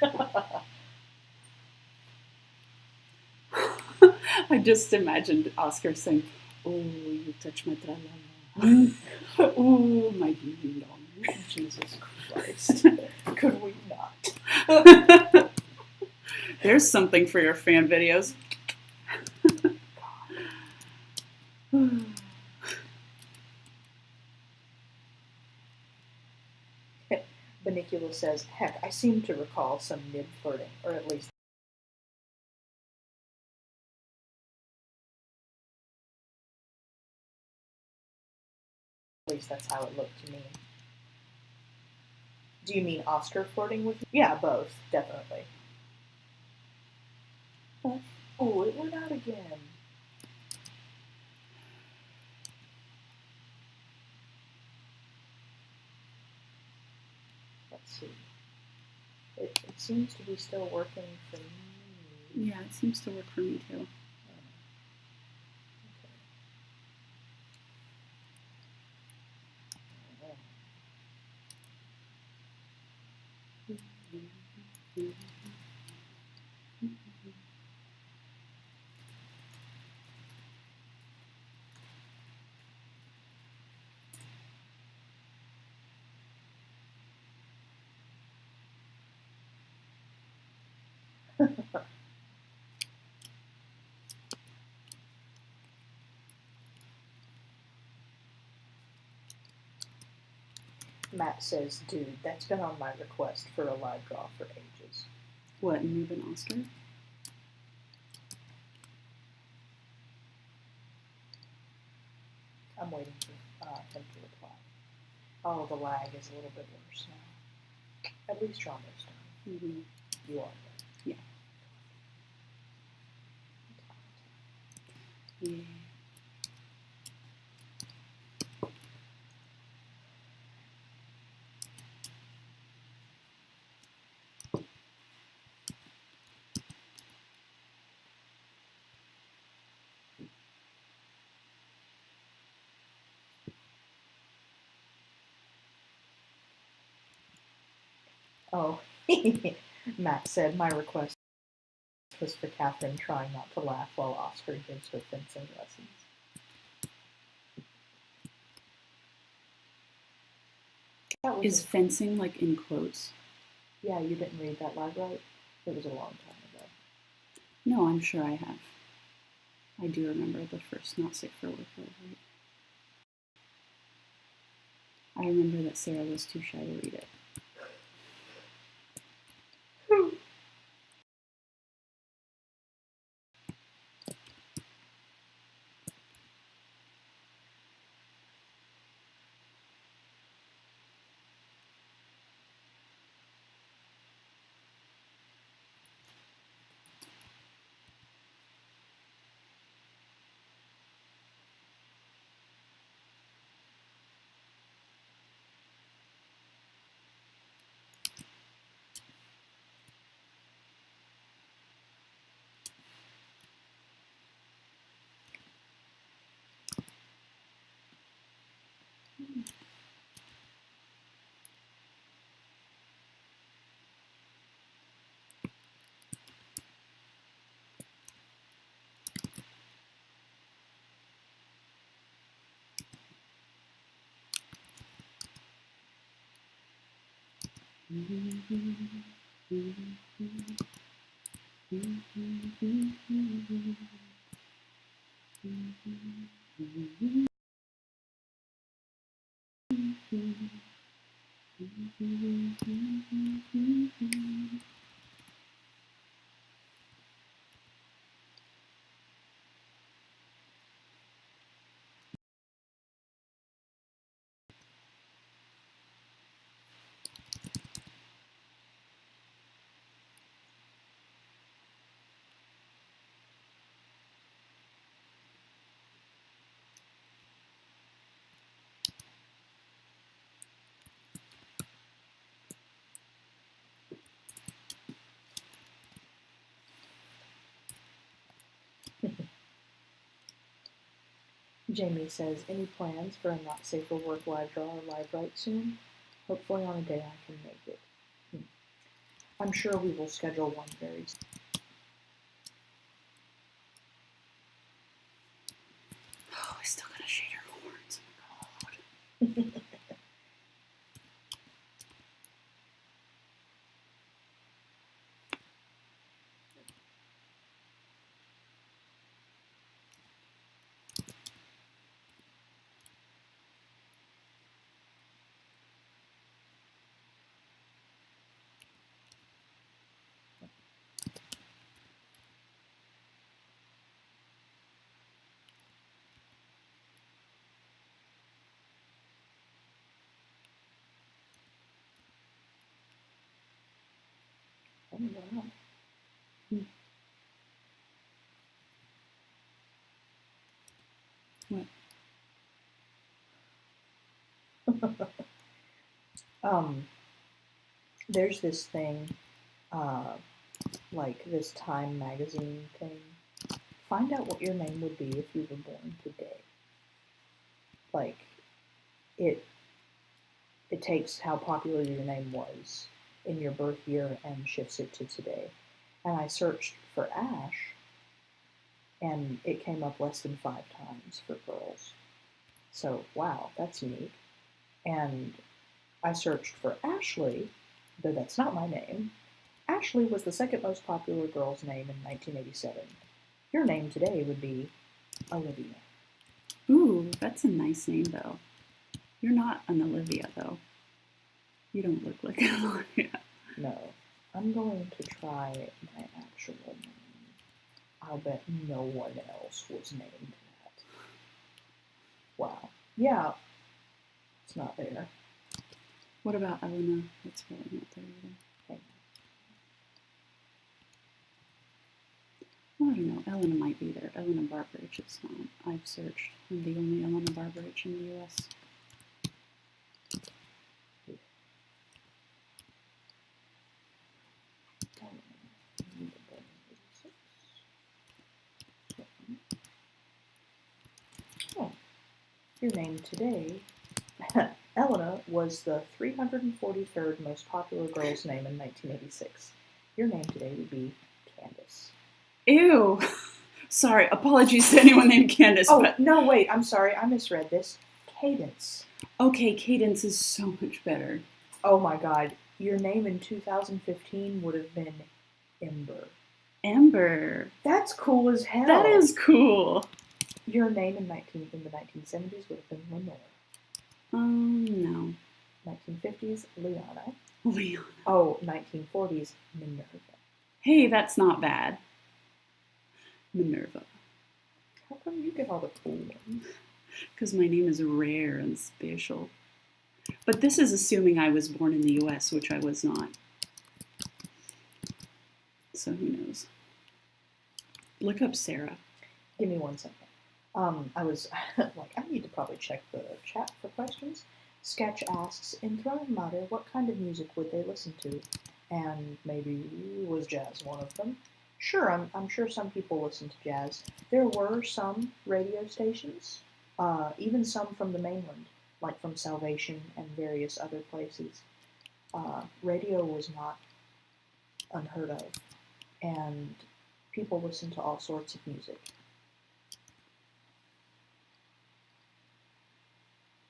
I just imagined Oscar saying, "Oh, you touch my tra-la-la. Oh, my ding dong." Jesus Christ. Could we not? There's something for your fan videos. Benicula says, heck, I seem to recall some nib flirting, or at least that's how it looked to me. Do you mean Oscar flirting with you? Yeah, both, definitely. Oh, it went out again. Let's see. It seems to be still working for me. Yeah, it seems to work for me too. Matt says, dude, that's been on my request for a live draw for ages. What, Nib and Oscar? I'm waiting for him to reply. Oh, the lag is a little bit worse now. At least you're almost done. Mm-hmm. You are. Yeah. Yeah. Oh, Matt said my request was for Catherine trying not to laugh while Oscar gives her fencing lessons. Is fencing like in quotes? Yeah, you didn't read that live, right? It was a long time ago. No, I'm sure I have. I do remember the first Not Safe for Work live, right? I remember that Sarah was too shy to read it. Jamie says, any plans for a not safe for work live draw or live write soon? Hopefully on a day I can make it. I'm sure we will schedule one very soon. Oh, I still gotta shade her horns. Oh my God. Oh, wow. What? There's this thing, like this Time magazine thing. Find out what your name would be if you were born today. Like, it takes how popular your name was in your birth year and shifts it to today. And I searched for Ash, and it came up less than 5 times for girls. So, wow, that's neat. And I searched for Ashley, though that's not my name. Ashley was the second most popular girl's name in 1987. Your name today would be Olivia. Ooh, that's a nice name, though. You're not an Olivia, though. You don't look like an Olivia. No, I'm going to try my actual name. I'll bet no one else was named that. Wow. Yeah, it's not there. What about Elena? That's probably not there either. Well, I don't know. Elena might be there. Elena Barbridge is not. I've searched. I'm the only Elena Barbridge in the U.S. Oh, your name today, Elena, was the 343rd most popular girl's name in 1986. Your name today would be Candace. Ew! Sorry, apologies to anyone named Candace. Oh, but... no, wait, I'm sorry, I misread this. Cadence. Okay, Cadence is so much better. Oh my god, your name in 2015 would have been Ember. Ember. That's cool as hell. That is cool. Your name in the 1970s would have been Lenore. No. 1950s, Liana. Leon. Oh, 1940s, Minerva. Hey, that's not bad. Minerva. How come you get all the cool ones? Because my name is rare and special. But this is assuming I was born in the U.S., which I was not. So who knows? Look up Sarah. Give me 1 second. I was like, I need to probably check the chat for questions. Sketch asks, in Throne Matter, what kind of music would they listen to? And maybe was jazz one of them? Sure, I'm sure some people listen to jazz. There were some radio stations, even some from the mainland, like from Salvation and various other places. Radio was not unheard of, and people listened to all sorts of music.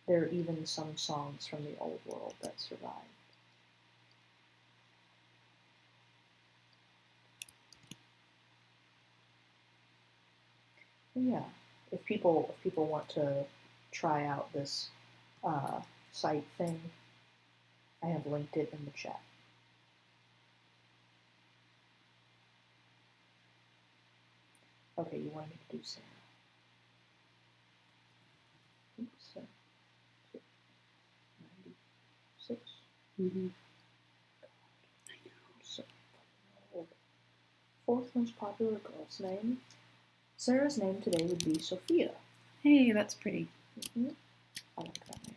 There are even some songs from the old world that survived. Yeah, if people want to try out this site thing, I have linked it in the chat. Okay, you want me to do Sarah? Oops, 96. Mm-hmm. I know, so old. 4th most popular girl's name. Sarah's name today would be Sophia. Hey, that's pretty. Mm-hmm. I like that name.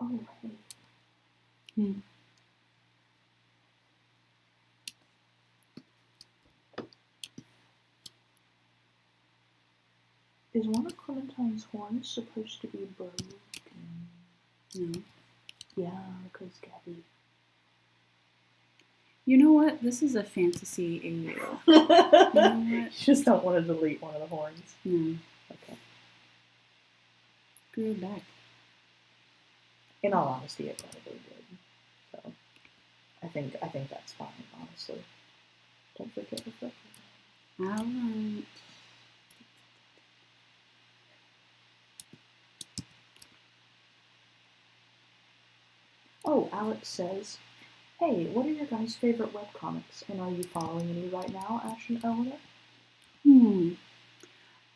Oh, hey. Hmm. Is one of Clementine's horns supposed to be broken? No. Yeah, because Gabby. You know what? This is a fantasy AU. You know what? You just don't want to delete one of the horns. No. Okay. Grew it back. In all honesty, it probably did. So I think that's fine, honestly. Don't forget the flip. Alright. Oh, Alex says, hey, what are your guys' favorite webcomics? And are you following any right now, Ash and Eleanor?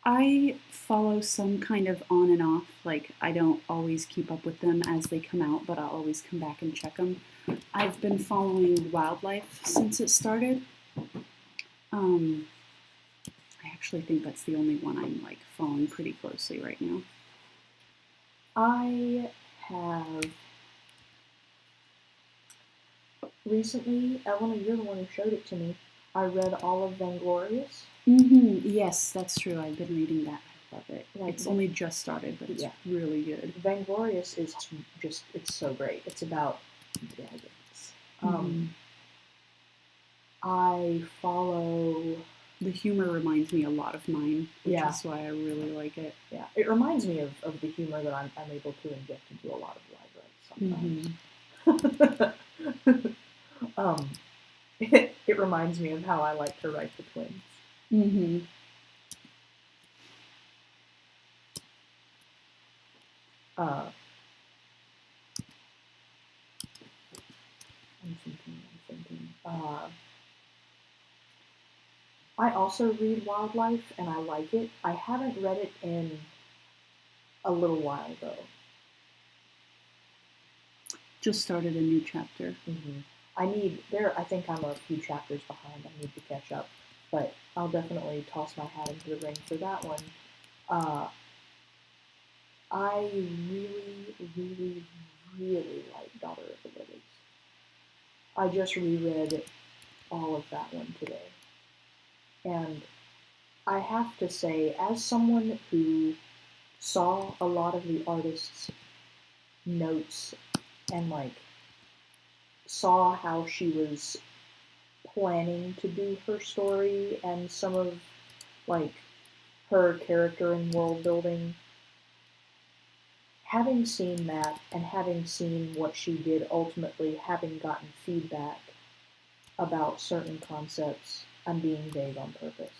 I follow some kind of on and off. Like, I don't always keep up with them as they come out, but I'll always come back and check them. I've been following Wildlife since it started. I actually think that's the only one I'm like following pretty closely right now. I have recently, Eleanor, you're the one who showed it to me. I read all of Vainglorious. Yes, that's true. I've been reading that. I love it. Like, It's only just started, but it's really good. Vainglorious is just, it's so great. It's about dragons. I follow... The humor reminds me a lot of mine, which Yeah. is why I really like it. Yeah, it reminds me of the humor that I'm able to inject into a lot of live writes sometimes. It reminds me of how I like to write the twins. I'm thinking. I also read Wildlife, and I like it. I haven't read it in a little while, though. Just started a new chapter. I think I'm a few chapters behind. I need to catch up, but I'll definitely toss my hat into the ring for that one. I really, really, really like Daughter of the Lilies. I just reread all of that one today. And I have to say, as someone who saw a lot of the artist's notes and like saw how she was planning to do her story and some of like her character and world building, having seen that and having seen what she did ultimately, having gotten feedback about certain concepts, I'm being vague on purpose.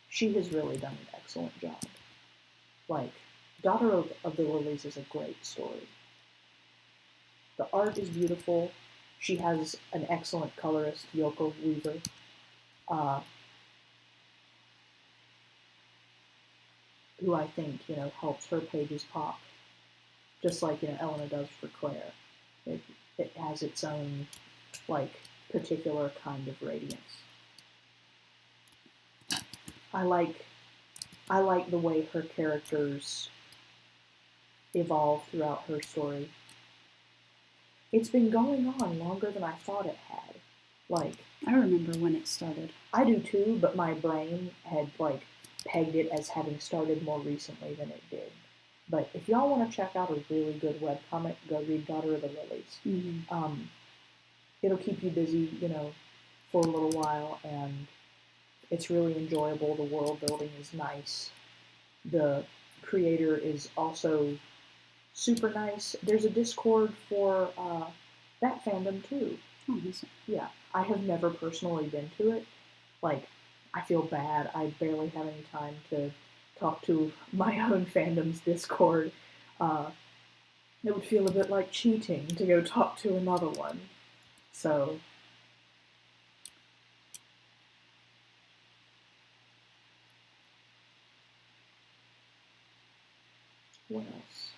She has really done an excellent job. Like, Daughter of the Lilies is a great story. The art is beautiful. She has an excellent colorist, Yoko Weaver. Who I think, helps her pages pop. Just like, Elena does for Claire. It has its own, like, particular kind of radiance. I like the way her characters evolve throughout her story. It's been going on longer than I thought it had. Like, I remember when it started. I do too, but my brain had, like, pegged it as having started more recently than it did. But if y'all want to check out a really good webcomic, go read Daughter of the Lilies. It'll keep you busy, for a little while, and it's really enjoyable. The world building is nice. The creator is also super nice. There's a Discord for that fandom too. Oh, awesome. Yeah, I have never personally been to it. Like, I feel bad. I barely have any time to talk to my own fandom's Discord. It would feel a bit like cheating to go talk to another one. So, what else?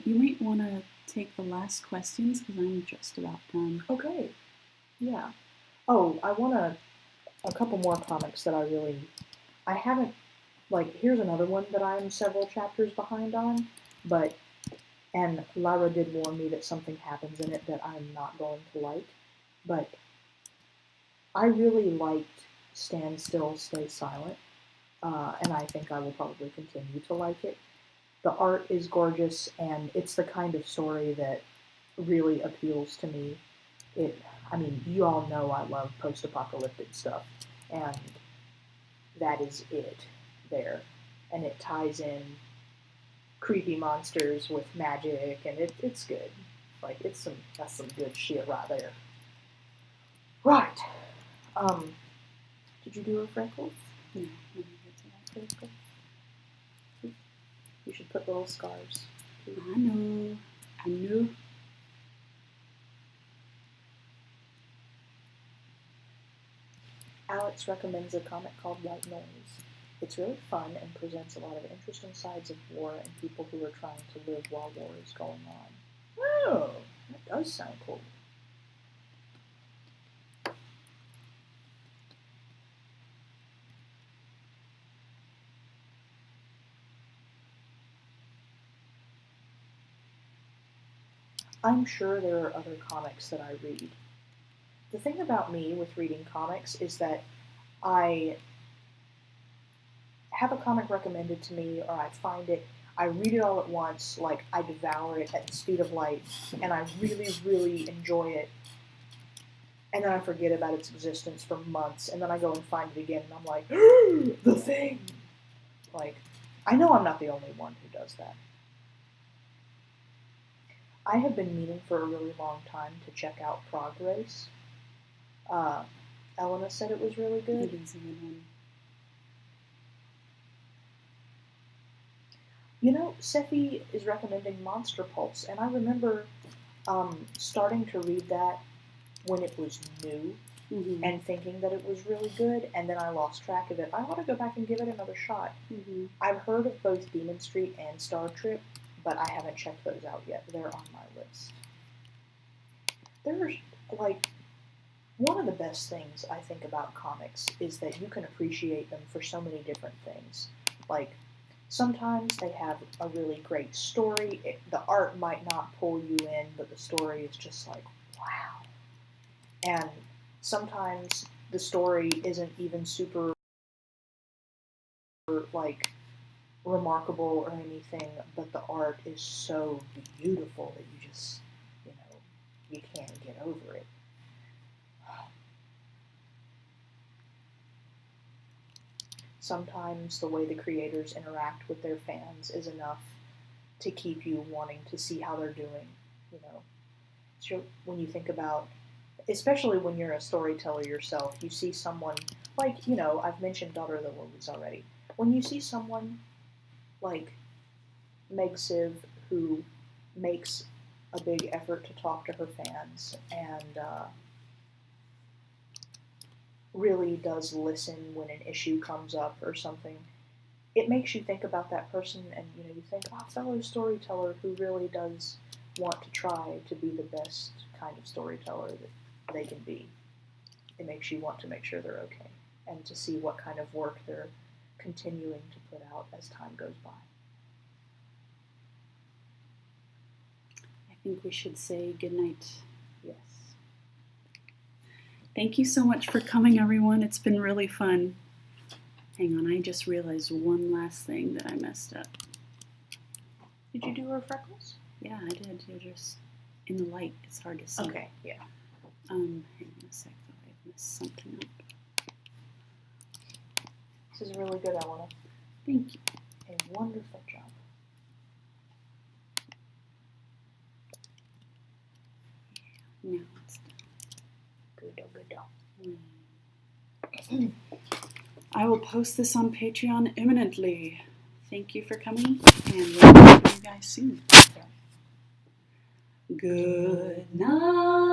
You might want to take the last questions because I'm just about done. Okay. Yeah. Oh, I want a couple more comics that I haven't, like, here's another one that I'm several chapters behind on, And Lyra did warn me that something happens in it that I'm not going to like, but I really liked Stand Still, Stay Silent, and I think I will probably continue to like it. The art is gorgeous, and it's the kind of story that really appeals to me. You all know I love post-apocalyptic stuff, and that is it there. And it ties in creepy monsters with magic, and it's good. That's some good shit right there. Right. Did you do her freckles? No, let me get to that. Freckles? You should put little scars. I know. Alex recommends a comic called White Noise. It's really fun and presents a lot of interesting sides of war and people who are trying to live while war is going on. Oh, that does sound cool. I'm sure there are other comics that I read. The thing about me with reading comics is that I have a comic recommended to me, or I find it, I read it all at once, like I devour it at the speed of light, and I really, really enjoy it, and then I forget about its existence for months, and then I go and find it again, and I'm like, The Thing! Like, I know I'm not the only one who does that. I have been meaning for a really long time to check out Prog Race. Elena said it was really good. It is a good one. You know, Sephi is recommending Monster Pulse, and I remember starting to read that when it was new Mm-hmm. and thinking that it was really good, and then I lost track of it. I want to go back and give it another shot. Mm-hmm. I've heard of both Demon Street and Star Trip, but I haven't checked those out yet. They're on my list. There's, one of the best things I think about comics is that you can appreciate them for so many different things. Like, sometimes they have a really great story. The art might not pull you in, but the story is just like, wow. And sometimes the story isn't even super, remarkable or anything, but the art is so beautiful that you just, you can't get over it. Sometimes the way the creators interact with their fans is enough to keep you wanting to see how they're doing, So when you think about, especially when you're a storyteller yourself, you see someone, I've mentioned Daughter of the Lilies already. When you see someone like Meg Siv, who makes a big effort to talk to her fans and really does listen when an issue comes up or something, it makes you think about that person, and you think, fellow storyteller who really does want to try to be the best kind of storyteller that they can be. It makes you want to make sure they're okay and to see what kind of work they're continuing to put out as time goes by. I think we should say goodnight. Yes. Thank you so much for coming, everyone. It's been really fun. Hang on, I just realized one last thing that I messed up. Did you do her freckles? Yeah, I did. You're just in the light. It's hard to see. Okay, yeah. Hang on a sec, though. I messed something up. This is really good, Elena. Thank you. A wonderful job. Now it's done. Good. I will post this on Patreon imminently. Thank you for coming, and we'll see you guys soon. Good night.